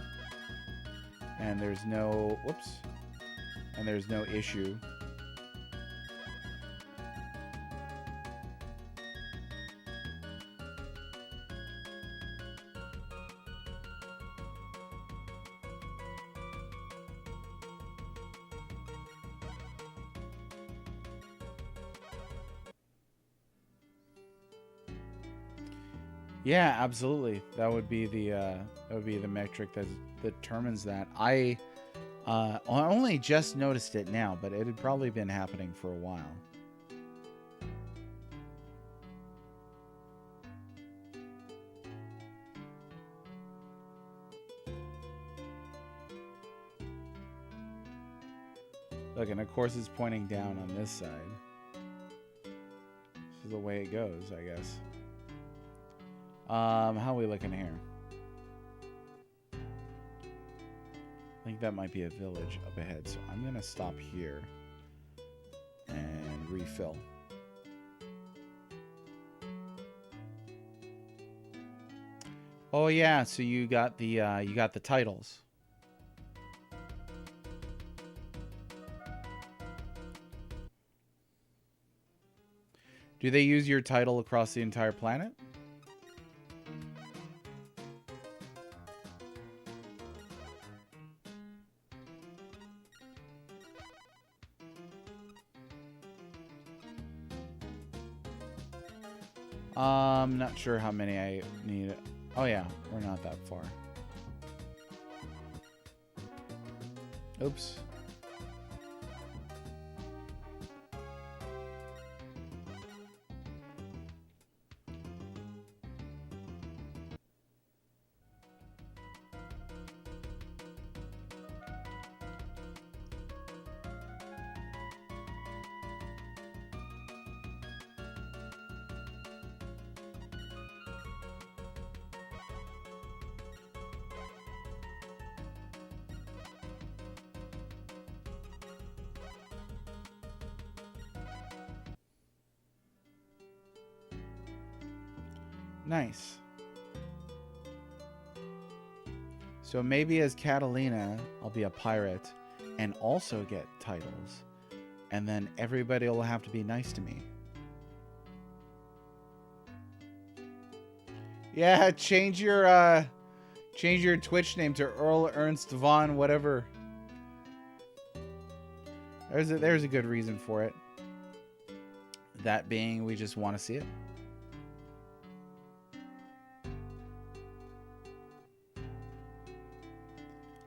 And there's no... Whoops. And there's no issue. Yeah, absolutely. That would be the metric that determines that. I only just noticed it now, but it had probably been happening for a while. Look, and of course it's pointing down on this side. This is the way it goes, I guess. How are we looking here? I think that might be a village up ahead, so I'm gonna stop here and refill. Oh yeah, so you got the titles. Do they use your title across the entire planet? I'm not sure how many I need. Oh yeah, we're not that far. Oops. Nice. So maybe as Catalina, I'll be a pirate and also get titles. And then everybody will have to be nice to me. Yeah, change your Twitch name to Earl Ernst Von whatever. There's a good reason for it. That being, we just want to see it.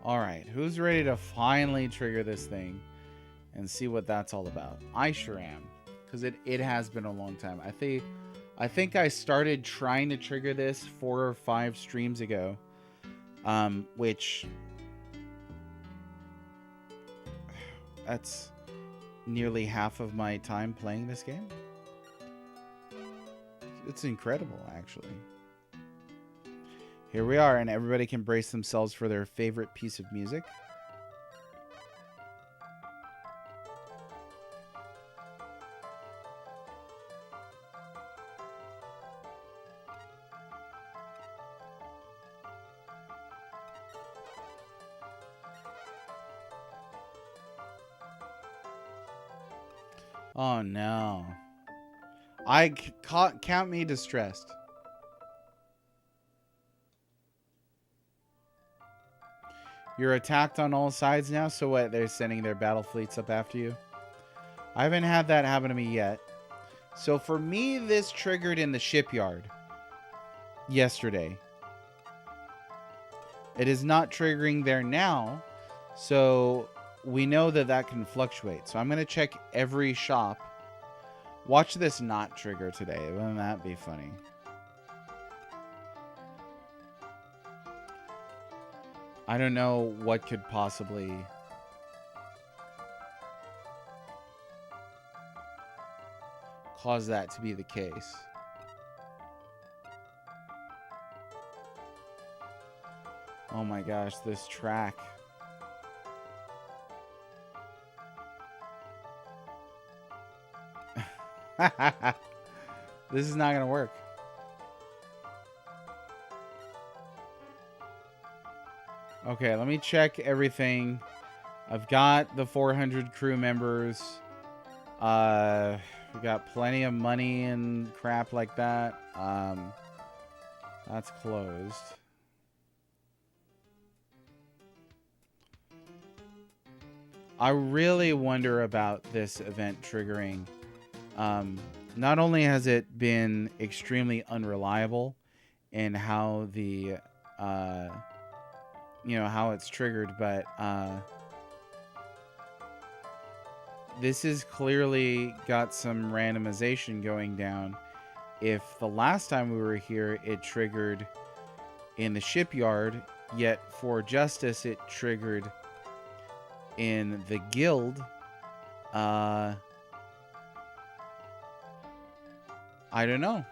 Alright, who's ready to finally trigger this thing and see what that's all about? I sure am, because it has been a long time. I think I started trying to trigger this 4 or 5 streams ago, which that's nearly half of my time playing this game. It's incredible, actually. Here we are, and everybody can brace themselves for their favorite piece of music. Oh no. Count me distressed. You're attacked on all sides now, so what? They're sending their battle fleets up after you? I haven't had that happen to me yet. So for me, this triggered in the shipyard yesterday. It is not triggering there now, so we know that that can fluctuate. So I'm going to check every shop. Watch this not trigger today. Wouldn't that be funny? I don't know what could possibly... cause that to be the case. Oh my gosh, this track. This is not gonna work. Okay, let me check everything. I've got the 400 crew members. We got plenty of money and crap like that. That's closed. I really wonder about this event triggering. Not only has it been extremely unreliable in how the, how it's triggered, but, this has clearly got some randomization going down. If the last time we were here, it triggered in the shipyard, yet for Justice, it triggered in the guild. I don't know.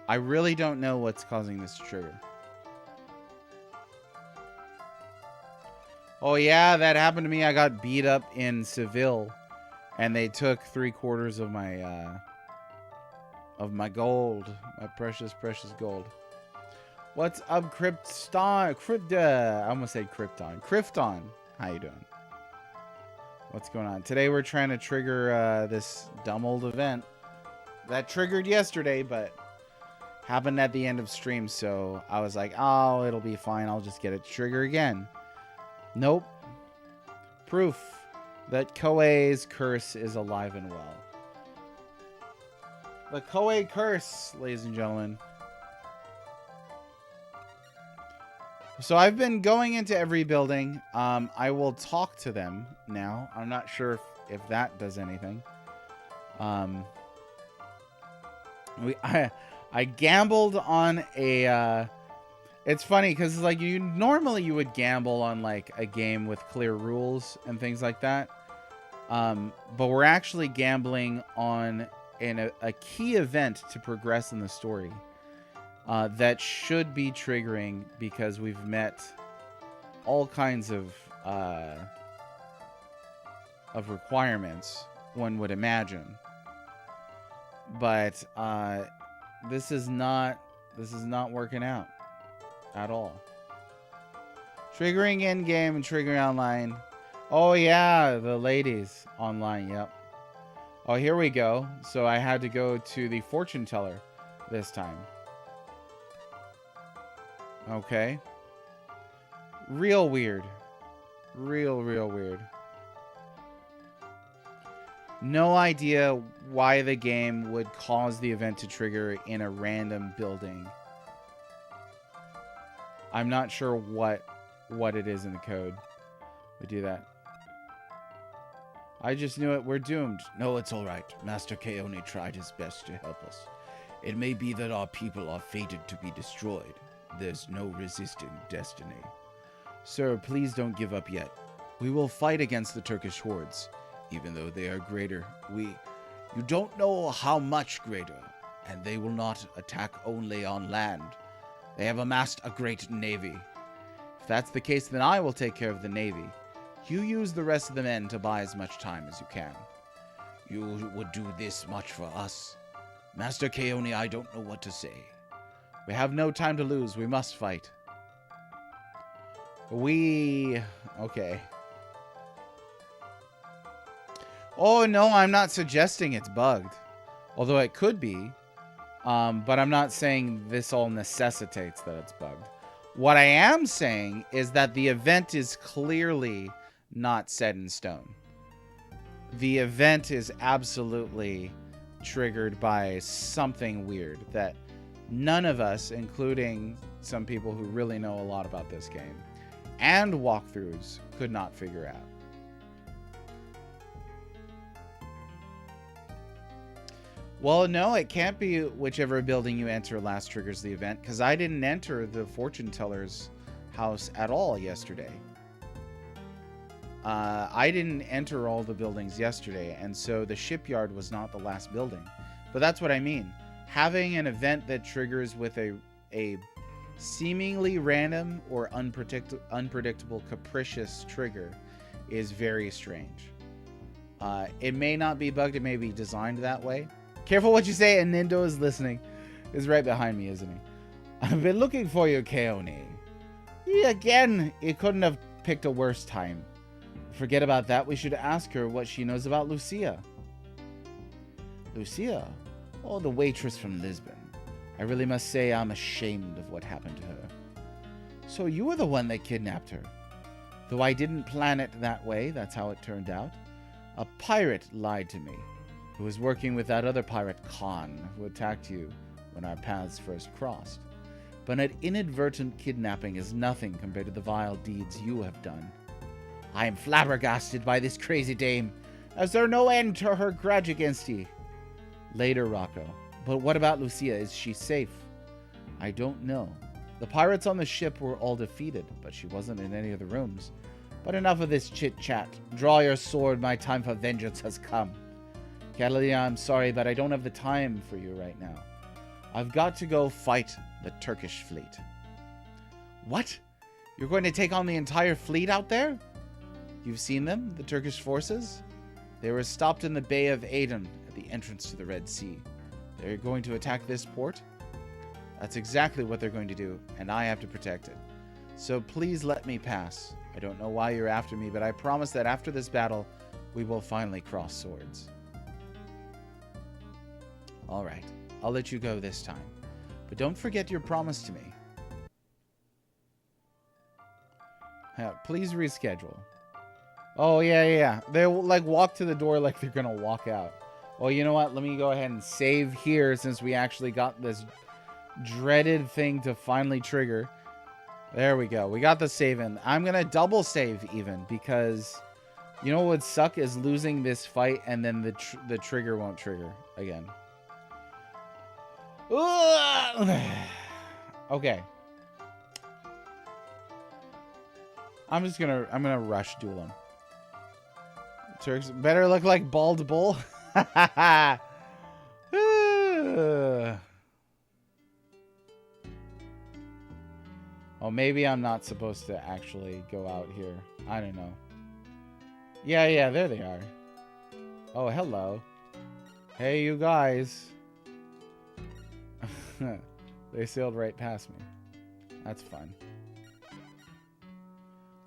I really don't know what's causing this trigger. Oh yeah, that happened to me. I got beat up in Seville. And they took 3/4 of my gold, my precious, precious gold. What's up, I almost said Krypton. Krypton, how you doing? What's going on? Today we're trying to trigger this dumb old event that triggered yesterday, but happened at the end of stream. So I was like, oh, it'll be fine. I'll just get it to trigger again. Nope. Proof that Koei's curse is alive and well. The Koei curse, ladies and gentlemen. So I've been going into every building. I will talk to them now. I'm not sure if that does anything. I gambled on a... it's funny because like normally you would gamble on like a game with clear rules and things like that. But we're actually gambling on a key event to progress in the story that should be triggering because we've met all kinds of requirements, one would imagine. But this is not working out at all. Triggering in game and triggering online. Oh yeah, the ladies online, yep. Oh, here we go. So I had to go to the fortune teller this time. Okay. Real weird. Real weird. No idea why the game would cause the event to trigger in a random building. I'm not sure what it is in the code. We do that. I just knew it. We're doomed. No, it's all right. Master K only tried his best to help us. It may be that our people are fated to be destroyed. There's no resisting destiny. Sir, please don't give up yet. We will fight against the Turkish hordes, even though they are greater. You don't know how much greater, and they will not attack only on land. They have amassed a great navy. If that's the case, then I will take care of the navy. You use the rest of the men to buy as much time as you can. You would do this much for us? Master Keone, I don't know what to say. We have no time to lose. We must fight. Okay. Oh, no, I'm not suggesting it's bugged. Although it could be. But I'm not saying this all necessitates that it's bugged. What I am saying is that the event is clearly not set in stone. The event is absolutely triggered by something weird that none of us, including some people who really know a lot about this game and walkthroughs, could not figure out. Well, no, it can't be whichever building you enter last triggers the event, because I didn't enter the fortune teller's house at all yesterday. I didn't enter all the buildings yesterday, and so the shipyard was not the last building. But that's what I mean. Having an event that triggers with a seemingly random or unpredictable, capricious trigger is very strange. It may not be bugged, it may be designed that way. Careful what you say, and Nindo is listening. He's right behind me, isn't he? I've been looking for you, Keone. Again, you couldn't have picked a worse time. Forget about that. We should ask her what she knows about Lucia. Lucia? Oh, the waitress from Lisbon. I really must say I'm ashamed of what happened to her. So you were the one that kidnapped her. Though I didn't plan it that way, that's how it turned out. A pirate lied to me, who was working with that other pirate, Khan, who attacked you when our paths first crossed. But an inadvertent kidnapping is nothing compared to the vile deeds you have done. I am flabbergasted by this crazy dame, as there no end to her grudge against ye. Later, Rocco. But what about Lucia? Is she safe? I don't know. The pirates on the ship were all defeated, but she wasn't in any of the rooms. But enough of this chit-chat. Draw your sword, my time for vengeance has come. Catalina, I'm sorry, but I don't have the time for you right now. I've got to go fight the Turkish fleet. What? You're going to take on the entire fleet out there? You've seen them, the Turkish forces? They were stopped in the Bay of Aden at the entrance to the Red Sea. They're going to attack this port? That's exactly what they're going to do, and I have to protect it. So please let me pass. I don't know why you're after me, but I promise that after this battle, we will finally cross swords. All right, I'll let you go this time. But don't forget your promise to me. Please reschedule. Oh, yeah. They like walk to the door like they're going to walk out. Well, you know what? Let me go ahead and save here since we actually got this dreaded thing to finally trigger. There we go. We got the save in. I'm going to double save even because you know what would suck is losing this fight and then the trigger won't trigger again. Okay. I'm gonna rush duel him. Turks better look like bald bull. Oh, maybe I'm not supposed to actually go out here. I don't know. Yeah, there they are. Oh, hello. Hey, you guys. They sailed right past me. That's fun.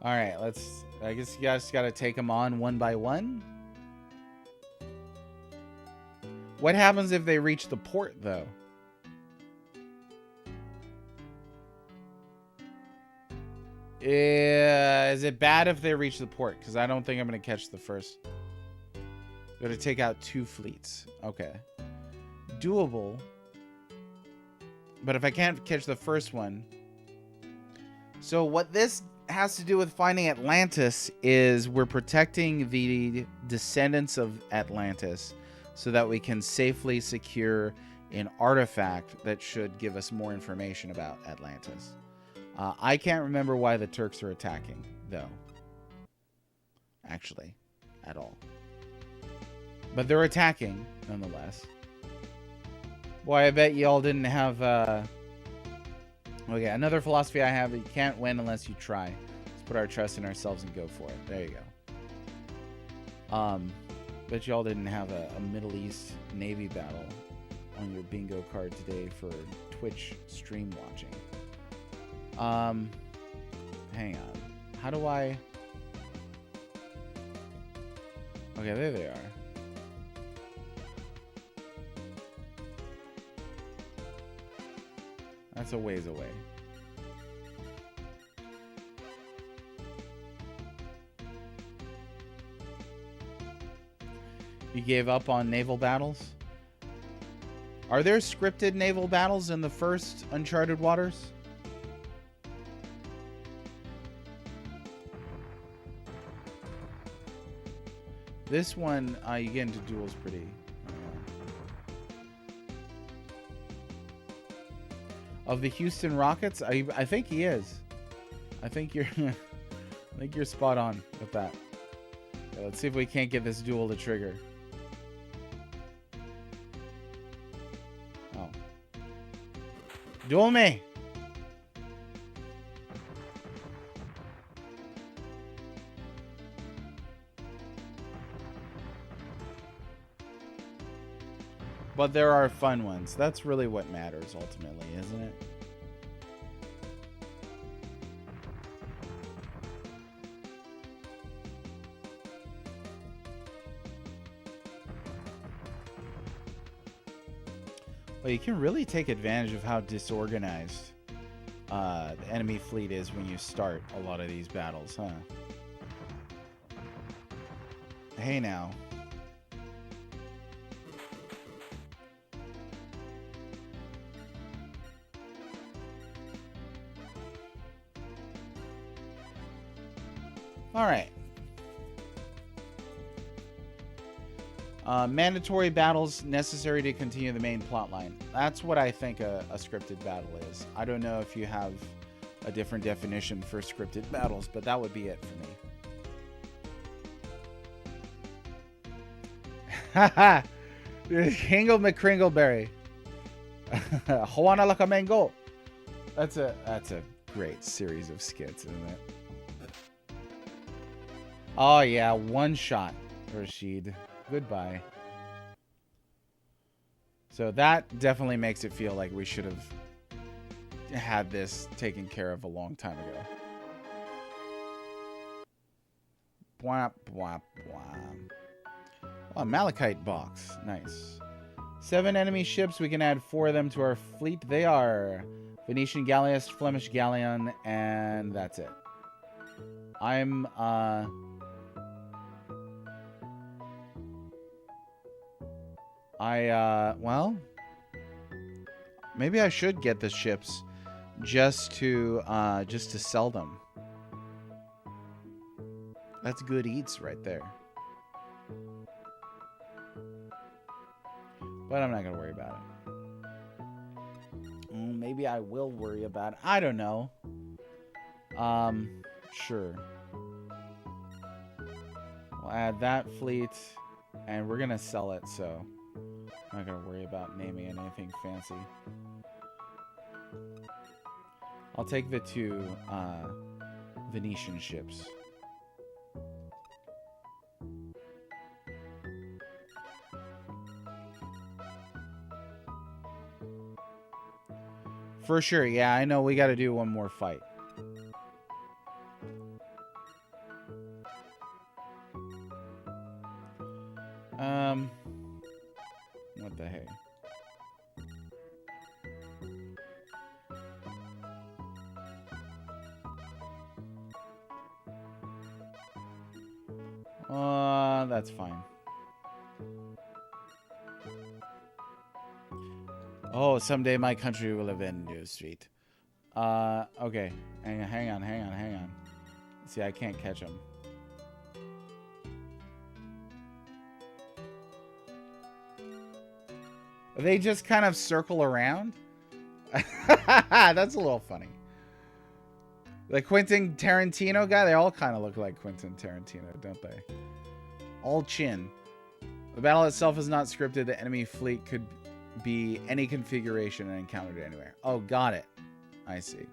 Alright, I guess you guys gotta take them on one by one. What happens if they reach the port, though? Is it bad if they reach the port? Because I don't think I'm going to catch the first. Got to take out 2 fleets. Okay. Doable. But if I can't catch the first one... So what this has to do with finding Atlantis is we're protecting the descendants of Atlantis so that we can safely secure an artifact that should give us more information about Atlantis. I can't remember why the Turks are attacking, though. Actually, at all. But they're attacking, nonetheless. Boy, I bet y'all didn't have... Okay, another philosophy I have, you can't win unless you try. Let's put our trust in ourselves and go for it. There you go. Bet y'all didn't have a Middle East Navy battle on your bingo card today for Twitch stream watching. Hang on. How do I... Okay, there they are. That's a ways away. You gave up on naval battles? Are there scripted naval battles in the first Uncharted Waters? This one, you get into duels pretty. Of the Houston Rockets, I think he is. I think you're, I think you're spot on with that. Yeah, let's see if we can't get this duel to trigger. Oh, duel me! But there are fun ones. That's really what matters ultimately, isn't it? Well, you can really take advantage of how disorganized the enemy fleet is when you start a lot of these battles, huh? Hey now. All right. Mandatory battles necessary to continue the main plot line. That's what I think a scripted battle is. I don't know if you have a different definition for scripted battles, but that would be it for me. Haha! Hingle McCringleberry. Juana Lacamengo. That's a great series of skits, isn't it? Oh yeah, one shot, Rashid. Goodbye. So that definitely makes it feel like we should have had this taken care of a long time ago. Bwap, bwap, bwap. Oh, a Malachite box. Nice. 7 enemy ships. We can add 4 of them to our fleet. They are Venetian Galleass, Flemish Galleon, and that's it. I'm, well, maybe I should get the ships just to sell them. That's good eats right there. But I'm not gonna worry about it. Maybe I will worry about it. I don't know. Sure. We'll add that fleet, and we're gonna sell it, so I'm not gonna worry about naming it anything fancy. I'll take the 2 Venetian ships. For sure, yeah, I know we gotta do one more fight. What the heck? That's fine. Oh, someday my country will avenge you, street. Okay. Hang on. See, I can't catch him. They just kind of circle around. That's a little funny. The Quentin Tarantino guy, they all kind of look like Quentin Tarantino, don't they? All chin. The battle itself is not scripted. The enemy fleet could be any configuration and encountered anywhere. Oh, got it. I see.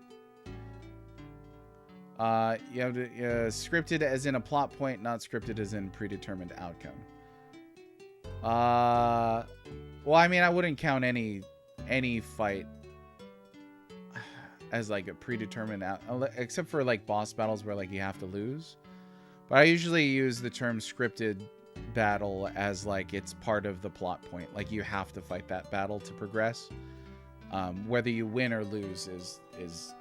You have to scripted as in a plot point, not scripted as in predetermined outcome. Well, I mean, I wouldn't count any fight as like a predetermined out, except for like boss battles where like you have to lose. But I usually use the term scripted battle as like it's part of the plot point. Like you have to fight that battle to progress. Whether you win or lose is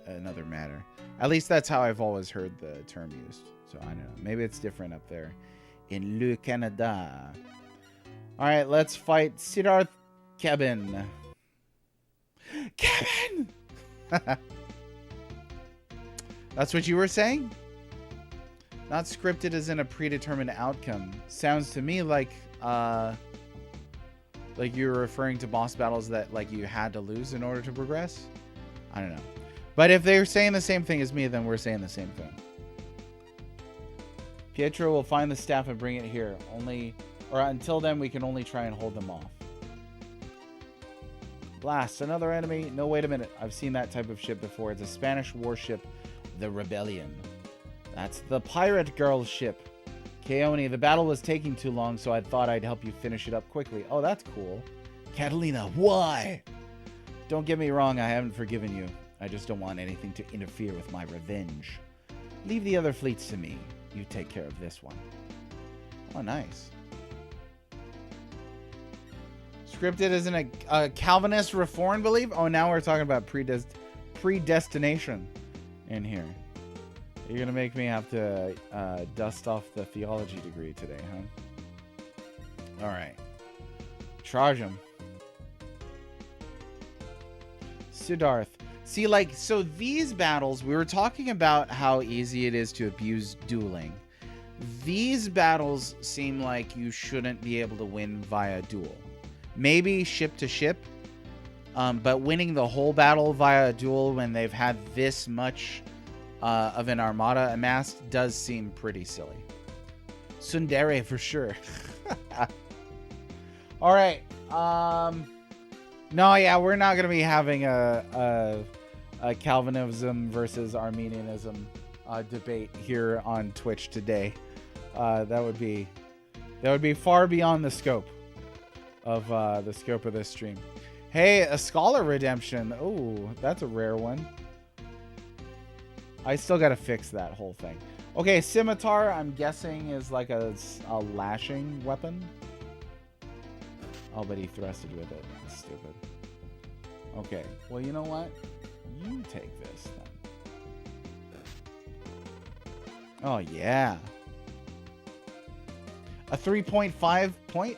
another matter. At least that's how I've always heard the term used. So I don't know. Maybe it's different up there in Le Canada. All right, let's fight Siddharth Kevin. Kevin! That's what you were saying? Not scripted as in a predetermined outcome. Sounds to me like you were referring to boss battles that like you had to lose in order to progress. I don't know. But if they're saying the same thing as me, then we're saying the same thing. Pietro will find the staff and bring it here. Until then, we can only try and hold them off. Blast, another enemy. No, wait a minute. I've seen that type of ship before. It's a Spanish warship, the Rebellion. That's the pirate girl ship. Keone, the battle was taking too long, so I thought I'd help you finish it up quickly. Oh, that's cool. Catalina, why? Don't get me wrong, I haven't forgiven you. I just don't want anything to interfere with my revenge. Leave the other fleets to me. You take care of this one. Oh, nice. Scripted isn't a Calvinist reform belief? Oh, now we're talking about predestination in here. You're going to make me have to dust off the theology degree today, huh? All right. Charge him. Siddharth. See, like, so these battles, we were talking about how easy it is to abuse dueling. These battles seem like you shouldn't be able to win via duel. Maybe ship to ship, but winning the whole battle via a duel when they've had this much of an armada amassed does seem pretty silly. Tsundere for sure. All right. No, yeah, we're not going to be having a Calvinism versus Arminianism debate here on Twitch today. That would be far beyond the scope of this stream. Hey, a Scholar Redemption. Oh, that's a rare one. I still got to fix that whole thing. Okay, Scimitar, I'm guessing, is like a lashing weapon. Oh, but he thrusted with it. That's stupid. Okay, well, you know what? You take this then. Oh, yeah. A 3.5 point?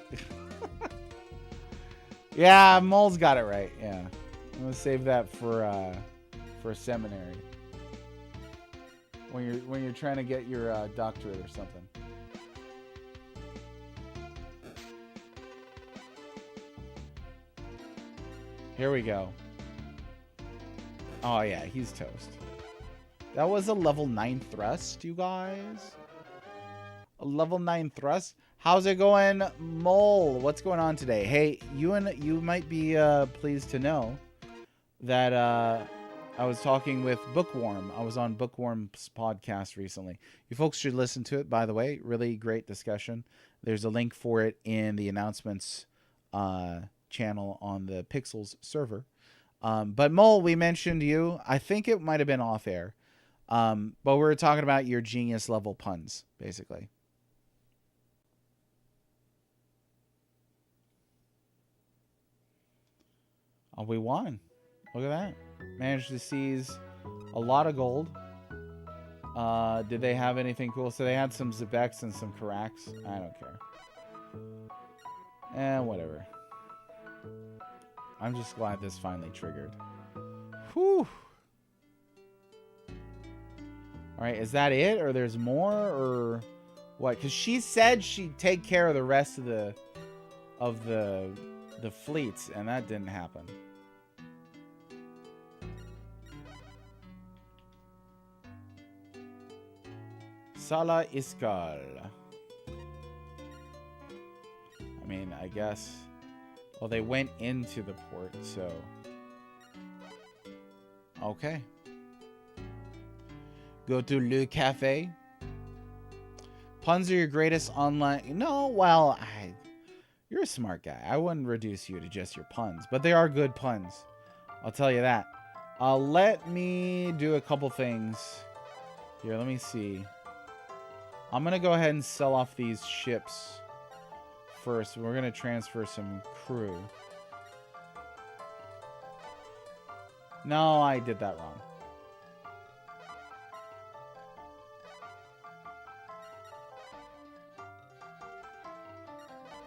Yeah, Mole's got it right. Yeah. I'm going to save that for seminary. When you're trying to get your doctorate or something. Here we go. Oh yeah, he's toast. That was a level 9 thrust, you guys. A level 9 thrust. How's it going, Mole? What's going on today? Hey, you might be pleased to know that I was talking with Bookworm. I was on Bookworm's podcast recently. You folks should listen to it, by the way. Really great discussion. There's a link for it in the announcements channel on the Pixels server. But Mole, we mentioned you. I think it might have been off air. But we were talking about your genius level puns, basically. Oh, we won. Look at that. Managed to seize a lot of gold. Did they have anything cool? So they had some Zebex and some Karaks. I don't care. Whatever. I'm just glad this finally triggered. Whew. Alright, is that it? Or there's more? Or what? Because she said she'd take care of the rest of the fleets, and that didn't happen. Sala Iskal. I mean, I guess... Well, they went into the port, so... Okay. Go to Le Cafe. Puns are your greatest online... No, well, you're a smart guy. I wouldn't reduce you to just your puns, but they are good puns. I'll tell you that. Let me do a couple things. Here, let me see. I'm going to go ahead and sell off these ships first. We're going to transfer some crew. No, I did that wrong.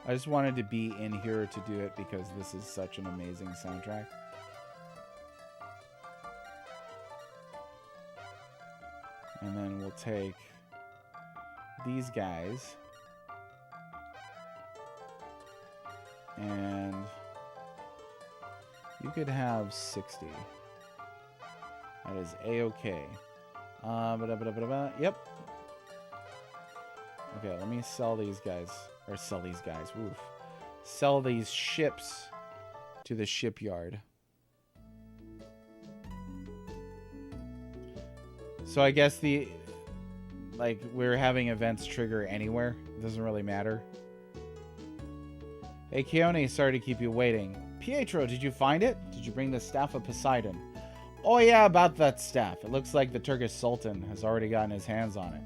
I just wanted to be in here to do it because this is such an amazing soundtrack. And then we'll take these guys. And you could have 60. That is A-okay. Yep. Okay, let me sell these guys. Or sell these guys. Oof. Sell these ships to the shipyard. So I guess we're having events trigger anywhere. It doesn't really matter. Hey, Keone, sorry to keep you waiting. Pietro, did you find it? Did you bring the Staff of Poseidon? Oh yeah, about that staff. It looks like the Turkish Sultan has already gotten his hands on it.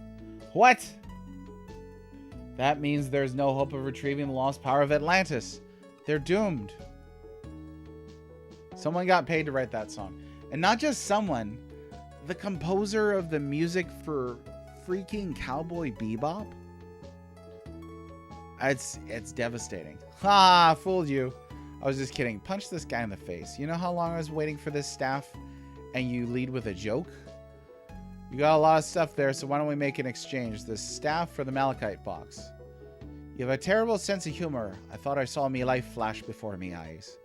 What? That means there's no hope of retrieving the lost power of Atlantis. They're doomed. Someone got paid to write that song. And not just someone. The composer of the music for freaking Cowboy Bebop. It's devastating. Ha! Fooled you. I was just kidding. Punch this guy in the face. You know how long I was waiting for this staff? And you lead with a joke? You got a lot of stuff there, so why don't we make an exchange? The staff for the malachite box. You have a terrible sense of humor. I thought I saw me life flash before me eyes.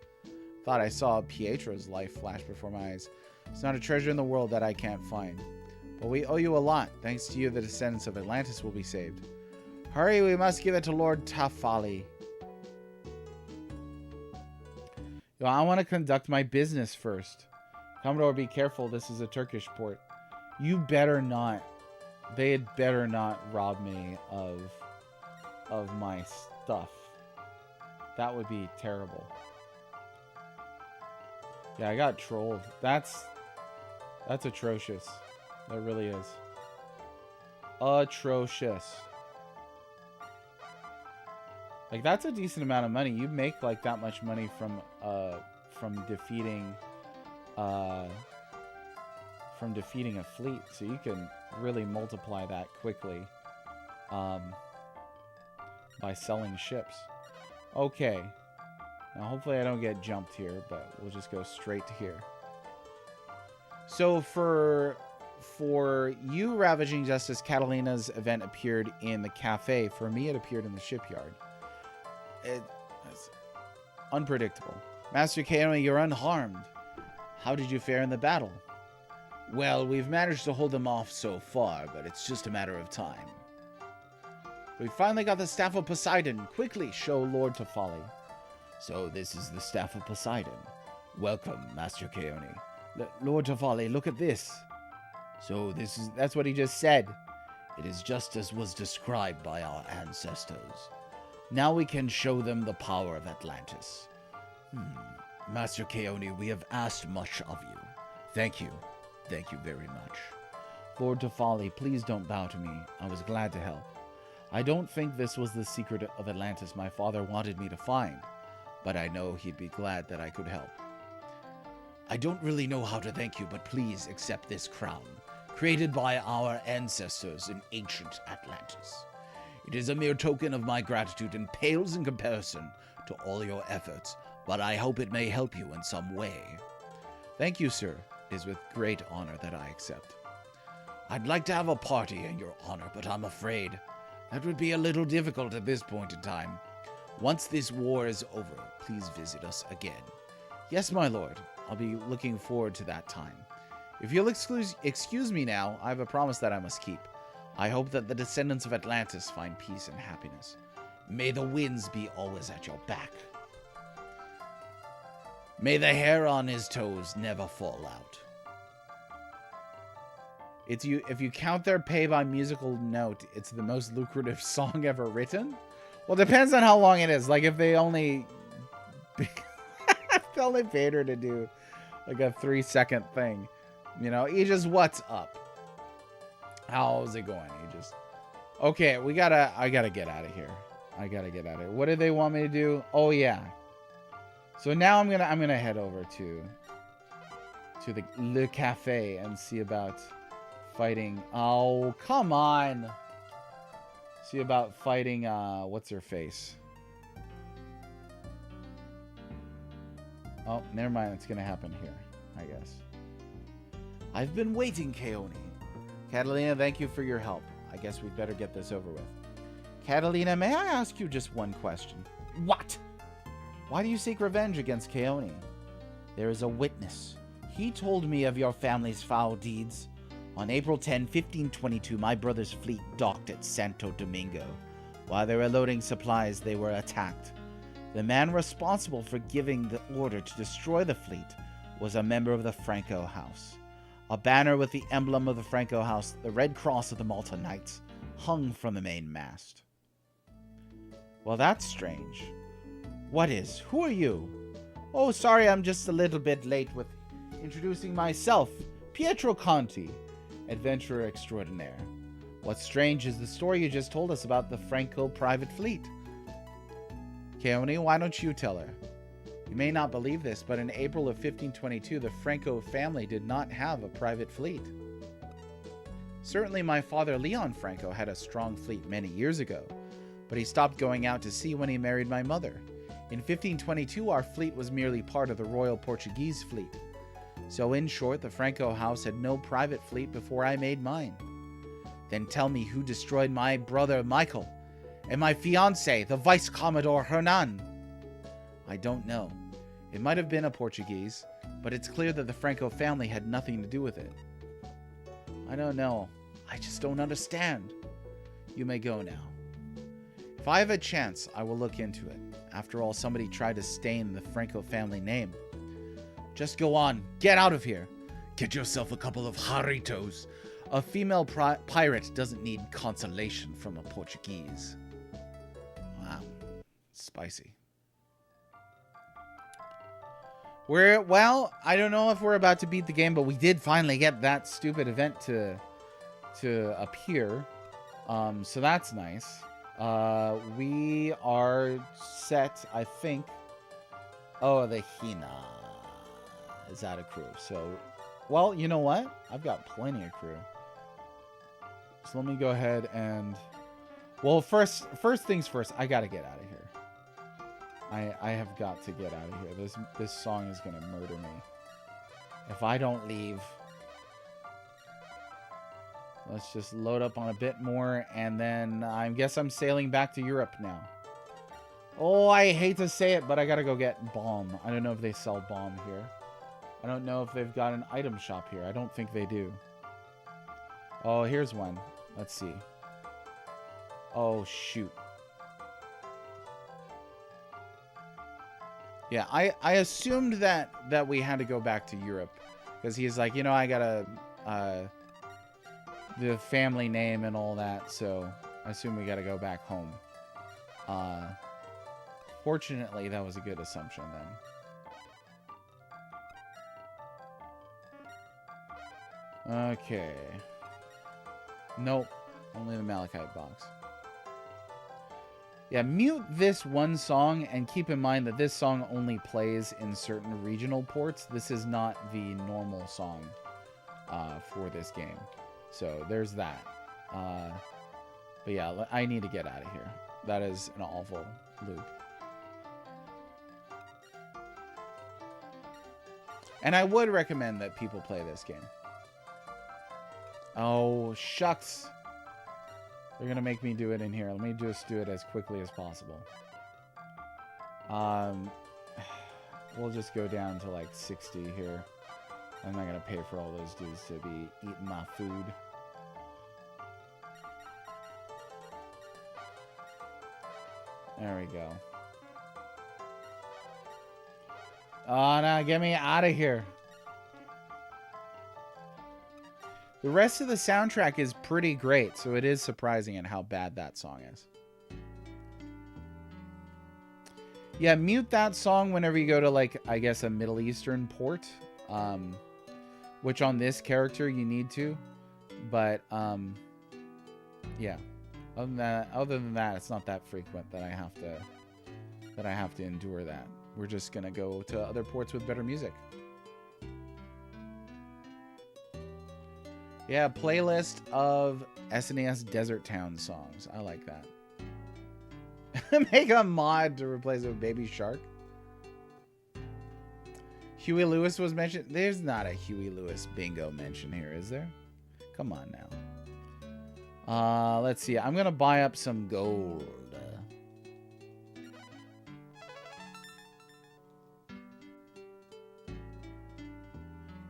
Thought I saw Pietro's life flash before my eyes. It's not a treasure in the world that I can't find. But we owe you a lot. Thanks to you, the descendants of Atlantis will be saved. Hurry, we must give it to Lord Tafali. Yo, I want to conduct my business first. Commodore, be careful. This is a Turkish port. You better not. They had better not rob me of my stuff. That would be terrible. Yeah, I got trolled. That's atrocious. That really is. Atrocious. Like, that's a decent amount of money. You make like that much money from defeating a fleet, so you can really multiply that quickly by selling ships. Okay. Now, hopefully I don't get jumped here, but we'll just go straight to here. So for you, Ravaging Justice, Catalina's event appeared in the cafe. For me, it appeared in the shipyard. It's unpredictable. Master Keone, you're unharmed. How did you fare in the battle? Well, we've managed to hold them off so far, but it's just a matter of time. We finally got the Staff of Poseidon. Quickly, show Lord Tafali. So this is the Staff of Poseidon. Welcome, Master Keone. Lord Tafali, look at this. So that's what he just said. It is just as was described by our ancestors. Now we can show them the power of Atlantis. Master Keone, we have asked much of you. Thank you. Thank you very much. Lord Tafali, please don't bow to me. I was glad to help. I don't think this was the secret of Atlantis my father wanted me to find, but I know he'd be glad that I could help. I don't really know how to thank you, but please accept this crown, created by our ancestors in ancient Atlantis. It is a mere token of my gratitude and pales in comparison to all your efforts, but I hope it may help you in some way. Thank you, sir. It is with great honor that I accept. I'd like to have a party in your honor, but I'm afraid that would be a little difficult at this point in time. Once this war is over, please visit us again. Yes, my lord. I'll be looking forward to that time. If you'll excuse me now, I have a promise that I must keep. I hope that the descendants of Atlantis find peace and happiness. May the winds be always at your back. May the hair on his toes never fall out. If you count their pay by musical note, it's the most lucrative song ever written. Well, depends on how long it is. Like if they only paid her to do like a 3-second thing, you know, he just what's up? How's it going? Okay, I gotta get out of here. What did they want me to do? Oh yeah. So now I'm gonna head over to the Le Cafe and see about fighting. Oh, come on. See about fighting what's her face? Oh, never mind. It's going to happen here, I guess. I've been waiting, Keone. Catalina, thank you for your help. I guess we'd better get this over with. Catalina, may I ask you just one question? What? Why do you seek revenge against Keone? There is a witness. He told me of your family's foul deeds. On April 10, 1522, my brother's fleet docked at Santo Domingo. While they were loading supplies, they were attacked. The man responsible for giving the order to destroy the fleet was a member of the Franco House. A banner with the emblem of the Franco House, the Red Cross of the Malta Knights, hung from the main mast. Well, that's strange. What is? Who are you? Oh, sorry, I'm just a little bit late with introducing myself. Pietro Conti, adventurer extraordinaire. What's strange is the story you just told us about the Franco private fleet. Keone, why don't you tell her? You may not believe this, but in April of 1522, the Franco family did not have a private fleet. Certainly my father Leon Franco had a strong fleet many years ago, but he stopped going out to sea when he married my mother. In 1522, our fleet was merely part of the Royal Portuguese fleet. So in short, the Franco house had no private fleet before I made mine. Then tell me who destroyed my brother Michael and my fiancé, the Vice Commodore Hernan. I don't know. It might have been a Portuguese, but it's clear that the Franco family had nothing to do with it. I don't know. I just don't understand. You may go now. If I have a chance, I will look into it. After all, somebody tried to stain the Franco family name. Just go on. Get out of here. Get yourself a couple of jarritos. A female pirate doesn't need consolation from a Portuguese. Wow. Spicy. Well, I don't know if we're about to beat the game, but we did finally get that stupid event to appear. So that's nice. We are set, I think. Oh, the Hina is out of crew. So, well, you know what? I've got plenty of crew. So let me go ahead and... Well, first things first, I gotta get out of here. I have got to get out of here. This song is gonna murder me. If I don't leave... Let's just load up on a bit more, and then I guess I'm sailing back to Europe now. Oh, I hate to say it, but I gotta go get bomb. I don't know if they sell bomb here. I don't know if they've got an item shop here. I don't think they do. Oh, here's one. Let's see. Oh, shoot. Yeah, I assumed that we had to go back to Europe. Because he's like, you know, I gotta... the family name and all that, so I assume we gotta go back home. Fortunately, that was a good assumption then. Okay. Nope. Only the Malachite box. Yeah, mute this one song, and keep in mind that this song only plays in certain regional ports. This is not the normal song for this game. So there's that. But yeah, I need to get out of here. That is an awful loop. And I would recommend that people play this game. Oh, shucks. They're going to make me do it in here. Let me just do it as quickly as possible. We'll just go down to like 60 here. I'm not going to pay for all those dudes to be eating my food. There we go. Oh, no, get me out of here. The rest of the soundtrack is pretty great, so it is surprising at how bad that song is. Yeah, mute that song whenever you go to, like, I guess a Middle Eastern port. Which on this character you need to. But, yeah. Other than that, it's not that frequent that I have to endure that. We're just gonna go to other ports with better music. Yeah, playlist of SNES Desert Town songs. I like that. Make a mod to replace it with Baby Shark. Huey Lewis was mentioned. There's not a Huey Lewis bingo mention here, is there? Come on now. Let's see. I'm gonna buy up some gold.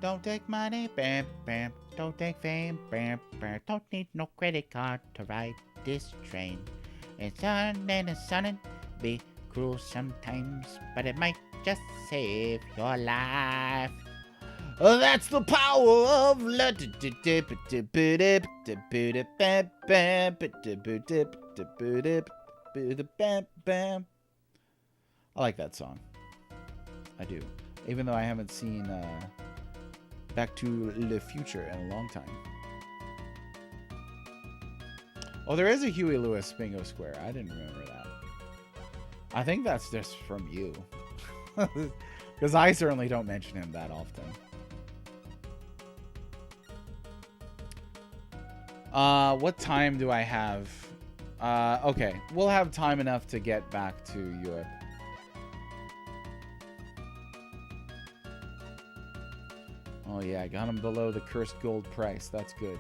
Don't take money, bam, bam. Don't take fame, bam, bam. Don't need no credit card to ride this train. It's sun and it's sunning. Be cruel sometimes, but it might just save your life. Oh, that's the power of I like that song. I do. Even though I haven't seen Back to the Future in a long time. Oh, there is a Huey Lewis bingo square. I didn't remember that. I think that's just from you. Because I certainly don't mention him that often. What time do I have? Okay, we'll have time enough to get back to Europe. Oh yeah, I got him below the cursed gold price. That's good.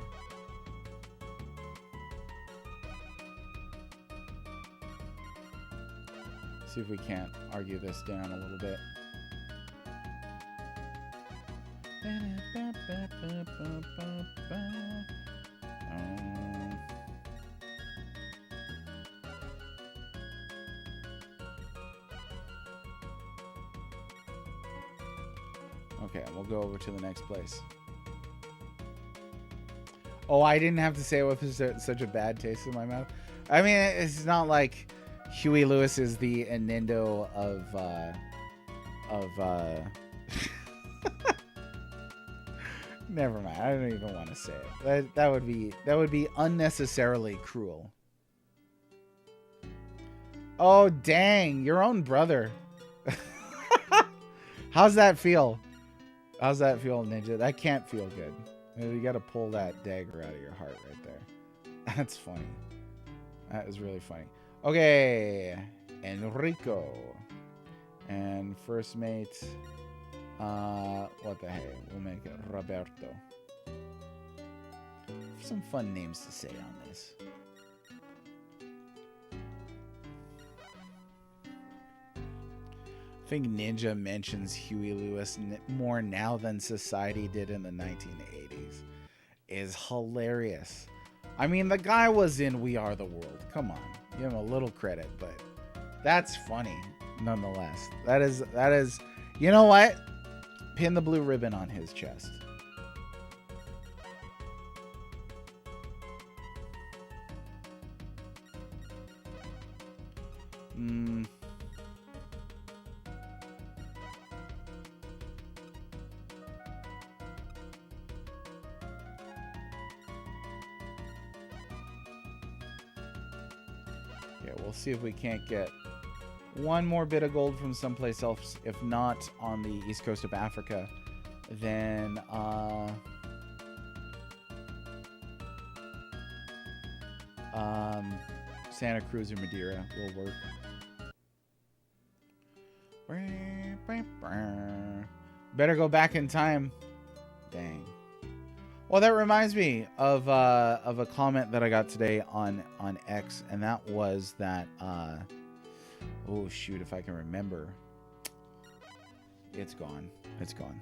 See if we can't argue this down a little bit. Okay, we'll go over to the next place. Oh, I didn't have to say it with such a bad taste in my mouth. I mean, it's not like Huey Lewis is the Nintendo of never mind. I don't even want to say it. That would be unnecessarily cruel. Oh, dang, your own brother. How's that feel? How's that feel, Ninja? That can't feel good. You got to pull that dagger out of your heart right there. That's funny. That is really funny. Okay, Enrico. And first mate, what the heck? We'll make it Roberto. Some fun names to say on this. I think Ninja mentions Huey Lewis more now than Society did in the 1980s. Is hilarious. I mean, the guy was in We Are the World. Come on. Give him a little credit, but that's funny nonetheless. That is, you know what? Pin the blue ribbon on his chest. We'll see if we can't get one more bit of gold from someplace else. If not on the east coast of Africa, then Santa Cruz or Madeira will work. Better go back in time. Dang. Well, that reminds me of a comment that I got today on X, and that was that oh shoot, if I can remember. It's gone. It's gone.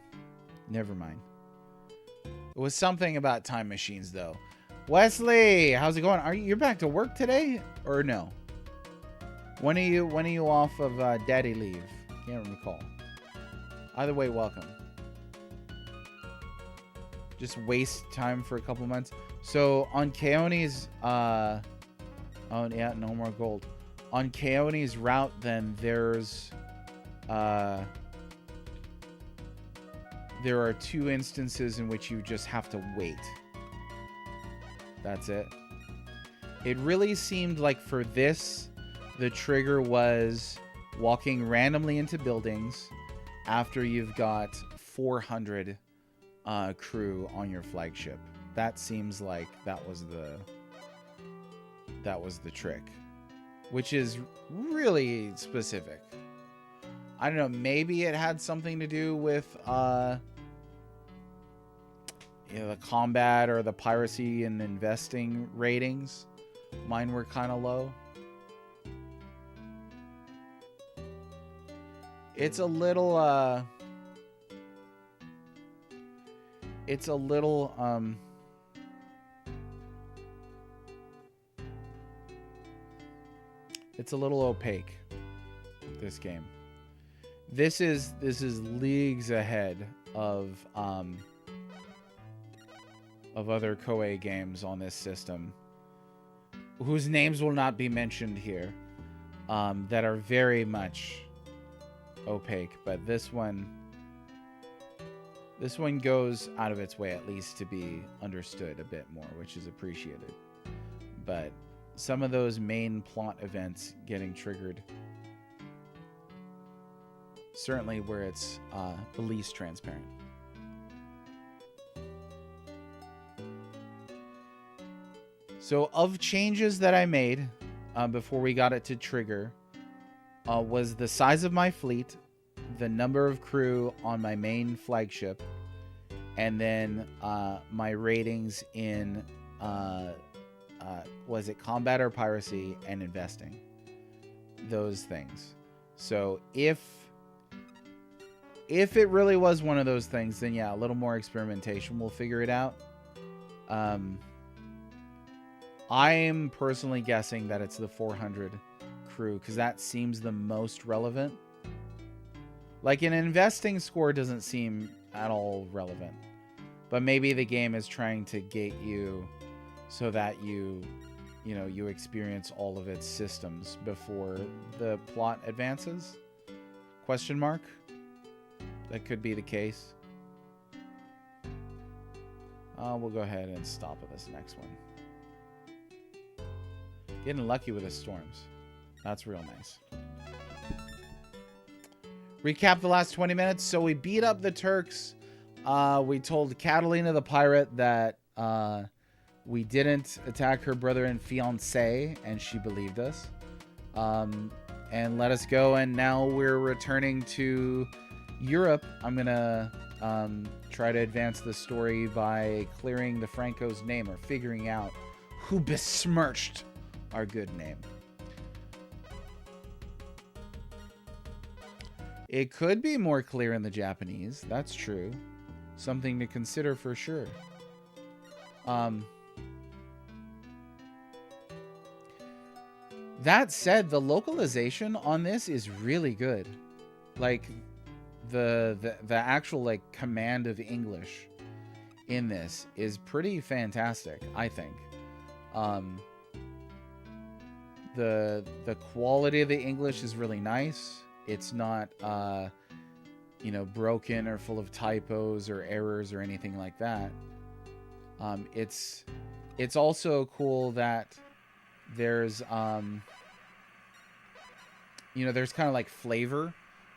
Never mind. It was something about time machines though. Wesley, how's it going? You're back to work today or no? When are you off of daddy leave? Can't recall. Either way, welcome. Just waste time for a couple months. So on Keone's oh yeah, no more gold. On Keone's route, then there's there are 2 instances in which you just have to wait. That's it. It really seemed like for this, the trigger was walking randomly into buildings after you've got 400 crew on your flagship. That seems like that was the trick, which is really specific. I don't know, maybe it had something to do with the combat or the piracy and investing ratings. Mine were kind of low. It's a little it's a little opaque, this game. This is leagues ahead of other Koei games on this system, whose names will not be mentioned here, that are very much opaque. But this one goes out of its way, at least, to be understood a bit more, which is appreciated. But some of those main plot events getting triggered, certainly where it's the least transparent. So of changes that I made before we got it to trigger was the size of my fleet, the number of crew on my main flagship, and then my ratings in was it combat or piracy and investing, those things. So if it really was one of those things, then yeah, a little more experimentation will figure it out. I'm personally guessing that it's the 400 crew, because that seems the most relevant. Like, an investing score doesn't seem at all relevant, but maybe the game is trying to gate you so that you experience all of its systems before the plot advances? Question mark? That could be the case. We'll go ahead and stop at this next one. Getting lucky with the storms. That's real nice. Recap the last 20 minutes. So we beat up the Turks. We told Catalina the pirate that we didn't attack her brother and fiancé, and she believed us. And let us go, and now we're returning to Europe. I'm going to try to advance the story by clearing the Franco's name, or figuring out who besmirched our good name. It could be more clear in the Japanese. That's true. Something to consider for sure. That said, the localization on this is really good. Like, the actual, like, command of English in this is pretty fantastic, I think. The quality of the English is really nice. It's not broken or full of typos or errors or anything like that. It's also cool that there's there's kind of like flavor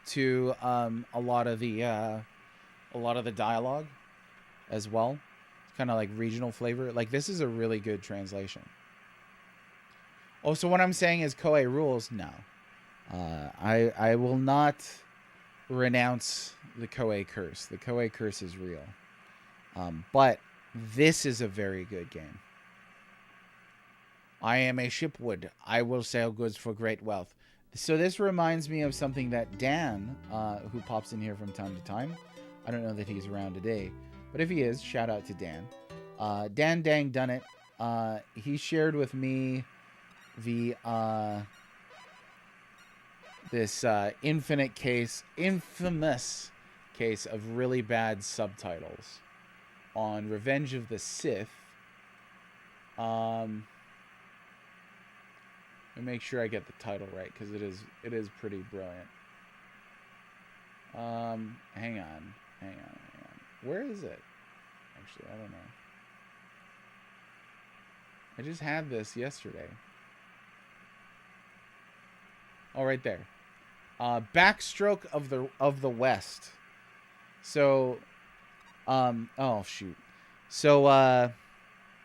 to a lot of the dialogue as well. It's kind of like regional flavor. Like, this is a really good translation. Oh, so what I'm saying is Koei rules? No. I will not renounce the Koei curse. The Koei curse is real. But this is a very good game. I am a shipwood. I will sail goods for great wealth. So this reminds me of something that Dan, who pops in here from time to time. I don't know that he's around today, but if he is, shout out to Dan. Dan Dang Done It. He shared with me the this infamous case of really bad subtitles on Revenge of the Sith. Let me make sure I get the title right, because it is pretty brilliant. Hang on. Where is it? Actually, I don't know. I just had this yesterday. Oh, right there. Backstroke of the West. So, oh shoot. So,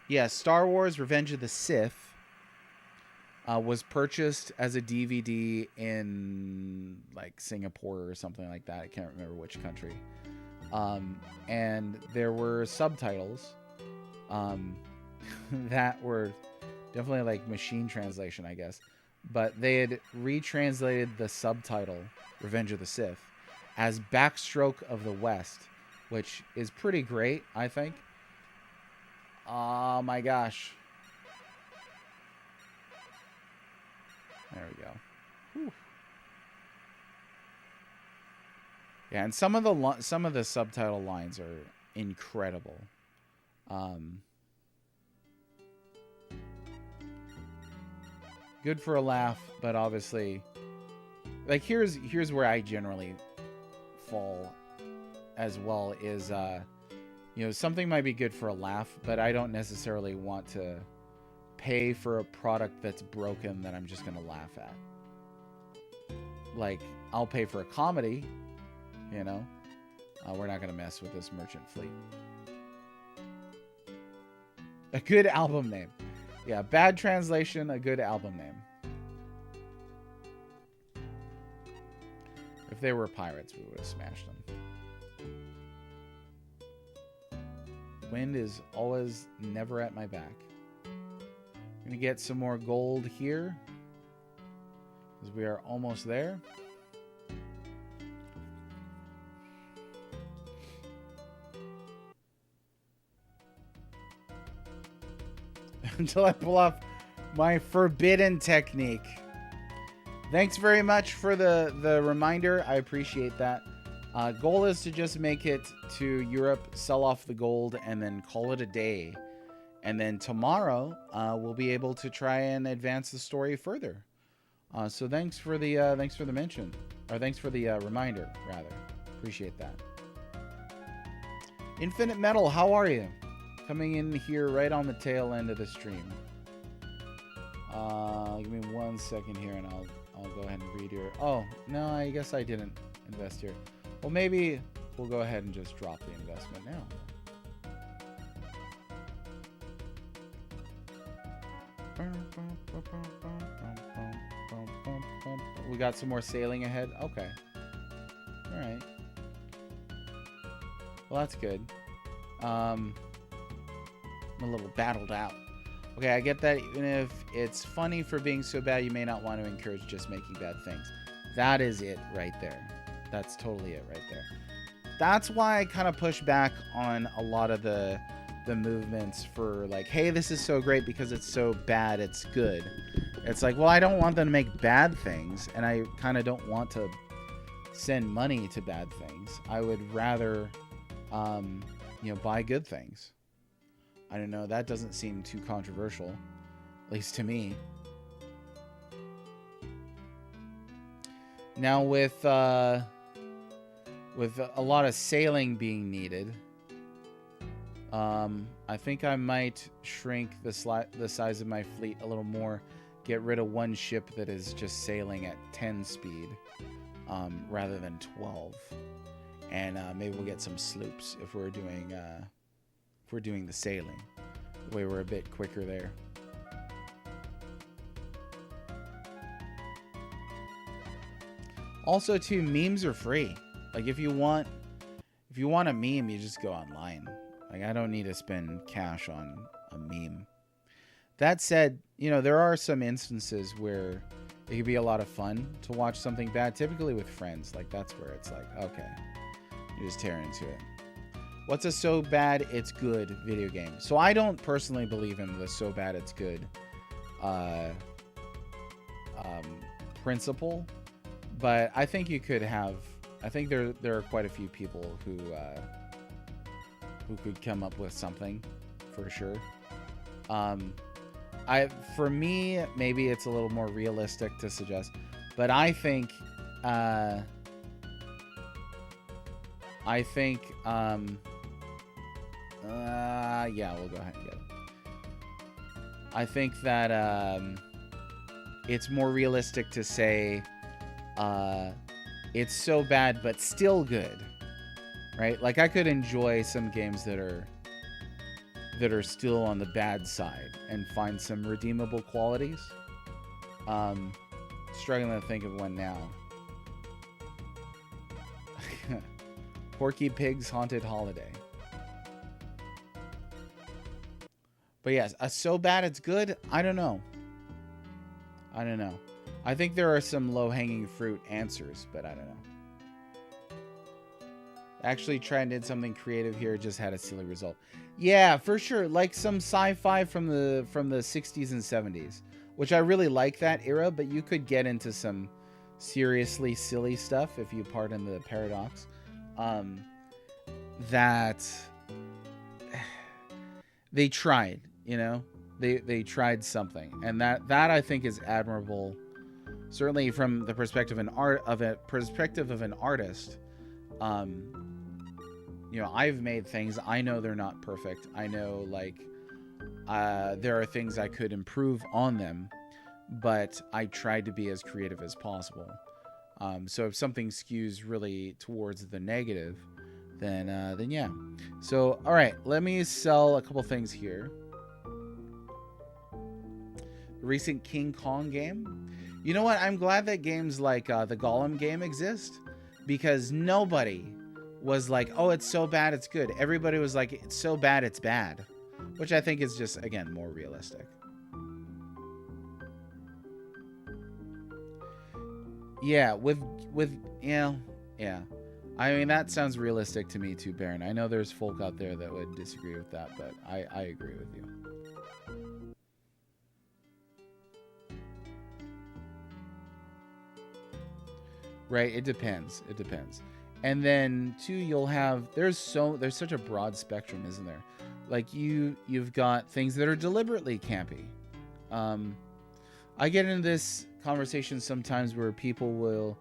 yeah, Star Wars: Revenge of the Sith was purchased as a DVD in like Singapore or something like that. I can't remember which country. And there were subtitles that were definitely like machine translation, I guess. But they had retranslated the subtitle, Revenge of the Sith, as Backstroke of the West, which is pretty great, I think. Oh my gosh. There we go. Whew. Yeah, and some of the subtitle lines are incredible. Good for a laugh, but obviously, like here's where I generally fall as well is you know, something might be good for a laugh, but I don't necessarily want to pay for a product that's broken that I'm just gonna laugh at. Like, I'll pay for a comedy, you know. We're not gonna mess with this merchant fleet. A good album name. Yeah, bad translation, a good album name. If they were pirates, we would have smashed them. Wind is always never at my back. I'm gonna get some more gold here, because we are almost there. Until I pull off my forbidden technique. Thanks very much for the reminder. I appreciate that. Goal is to just make it to Europe, sell off the gold, and then call it a day. And then tomorrow, we'll be able to try and advance the story further. So thanks for the mention, or thanks for the reminder, rather. Appreciate that. Infinite Metal, how are you? Coming in here right on the tail end of the stream. Give me 1 second here, and I'll go ahead and read your. Oh no, I guess I didn't invest here. Well, maybe we'll go ahead and just drop the investment now. We got some more sailing ahead. Okay. All right. Well, that's good. I'm a little battled out. Okay, I get that. Even if it's funny for being so bad, you may not want to encourage just making bad things. That is it right there. That's totally it right there. That's why I kind of push back on a lot of the movements for like, hey, this is so great because it's so bad, it's good. It's like, well, I don't want them to make bad things, and I kind of don't want to send money to bad things. I would rather, you know, buy good things. I don't know. That doesn't seem too controversial, at least to me. Now with a lot of sailing being needed, I think I might shrink the size of my fleet a little more. Get rid of one ship that is just sailing at 10 speed rather than 12, and maybe we'll get some sloops if we're doing the sailing. The way we're a bit quicker there. Also, too, memes are free. Like if you want a meme, you just go online. Like I don't need to spend cash on a meme. That said, you know, there are some instances where it could be a lot of fun to watch something bad, typically with friends. Like that's where it's like, okay, you just tear into it. What's a so bad it's good video game? So I don't personally believe in the so bad it's good principle, but I think you could have. I think there are quite a few people who could come up with something for sure. For me, maybe it's a little more realistic to suggest, but I think yeah, we'll go ahead and get it. I think that it's more realistic to say it's so bad but still good, right? Like I could enjoy some games that are still on the bad side and find some redeemable qualities. Struggling to think of one now. Porky Pig's Haunted Holiday. But yes, so bad it's good? I don't know. I think there are some low-hanging fruit answers, but I don't know. Actually tried and did something creative here, just had a silly result. Yeah, for sure. Like some sci-fi from the 60s and 70s, which I really like that era, but you could get into some seriously silly stuff, if you pardon the paradox. That they tried, you know? They tried something, and that I think is admirable, certainly from the perspective of an artist. You know, I've made things. I know they're not perfect. I know, like, there are things I could improve on them, but I tried to be as creative as possible. So if something skews really towards the negative, then yeah. So, all right, let me sell a couple things here. The recent King Kong game. You know what? I'm glad that games like the Gollum game exist, because nobody was like, oh, it's so bad it's good. Everybody was like, it's so bad it's bad, which I think is just, again, more realistic. Yeah, with yeah. I mean, that sounds realistic to me too, Baron. I know there's folk out there that would disagree with that, but I agree with you. Right, it depends. And then too, you'll have there's such a broad spectrum, isn't there? Like you've got things that are deliberately campy. I get into this conversation sometimes where people will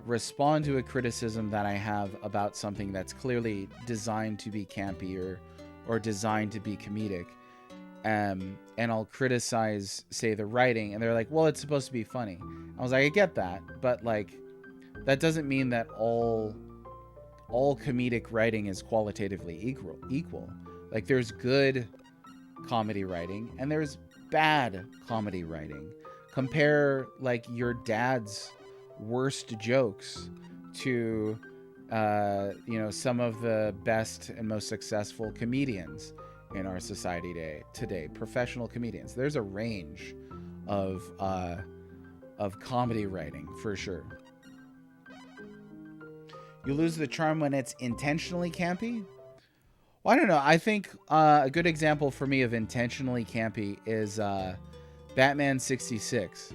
respond to a criticism that I have about something that's clearly designed to be campy or designed to be comedic. And I'll criticize, say, the writing, and they're like, well, it's supposed to be funny. I was like, I get that, but like, that doesn't mean that all comedic writing is qualitatively equal. Like, there's good comedy writing and there's bad comedy writing. Compare like your dad's worst jokes to you know, some of the best and most successful comedians in our society today, professional comedians. There's a range of comedy writing for sure. You lose the charm when it's intentionally campy? Well, I don't know. I think a good example for me of intentionally campy is Batman 66.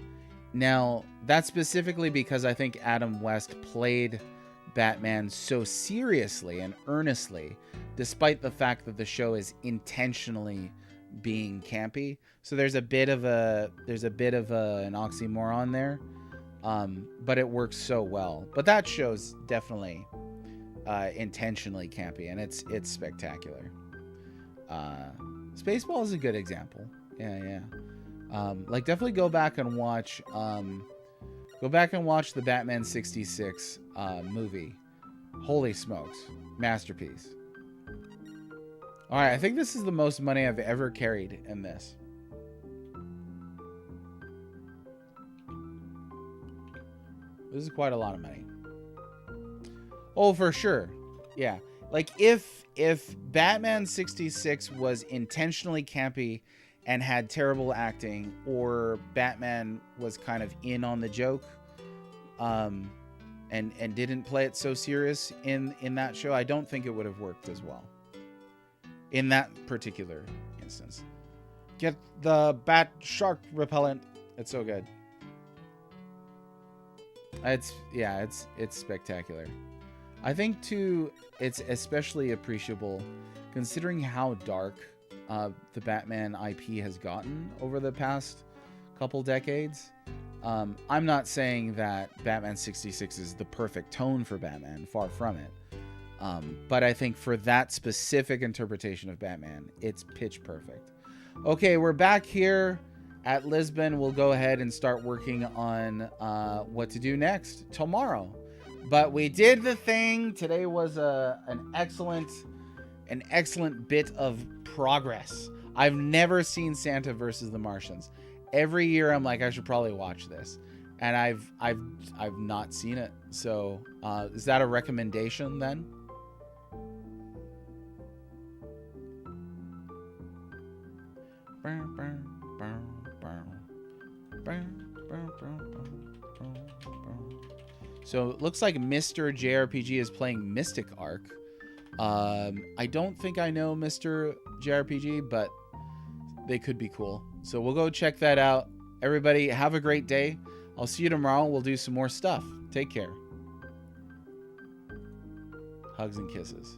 Now, that's specifically because I think Adam West played Batman so seriously and earnestly, despite the fact that the show is intentionally being campy. So there's a bit of an oxymoron there. But it works so well. But that show's definitely intentionally campy, and it's spectacular. Spaceball is a good example. Yeah. Like, definitely go back and watch the Batman 66 movie. Holy smokes, masterpiece. All right, I think this is the most money I've ever carried in this. This is quite a lot of money. Oh, for sure. Yeah. Like, if Batman 66 was intentionally campy and had terrible acting, or Batman was kind of in on the joke, and didn't play it so serious in that show, I don't think it would have worked as well. In that particular instance. Get the bat shark repellent. It's so good. It's spectacular. I think too, it's especially appreciable considering how dark the Batman IP has gotten over the past couple decades. I'm not saying that Batman 66 is the perfect tone for Batman, far from it. But I think for that specific interpretation of Batman, it's pitch perfect. Okay, we're back here at Lisbon. We'll go ahead and start working on what to do next tomorrow. But we did the thing. Today was an excellent bit of progress. I've never seen Santa versus the Martians. every year I'm like, I should probably watch this, and I've not seen it. So is that a recommendation then? So it looks like Mr. JRPG is playing Mystic Arc. I don't think I know Mr. JRPG, but they could be cool. So we'll go check that out. Everybody, have a great day. I'll see you tomorrow. We'll do some more stuff. Take care. Hugs and kisses.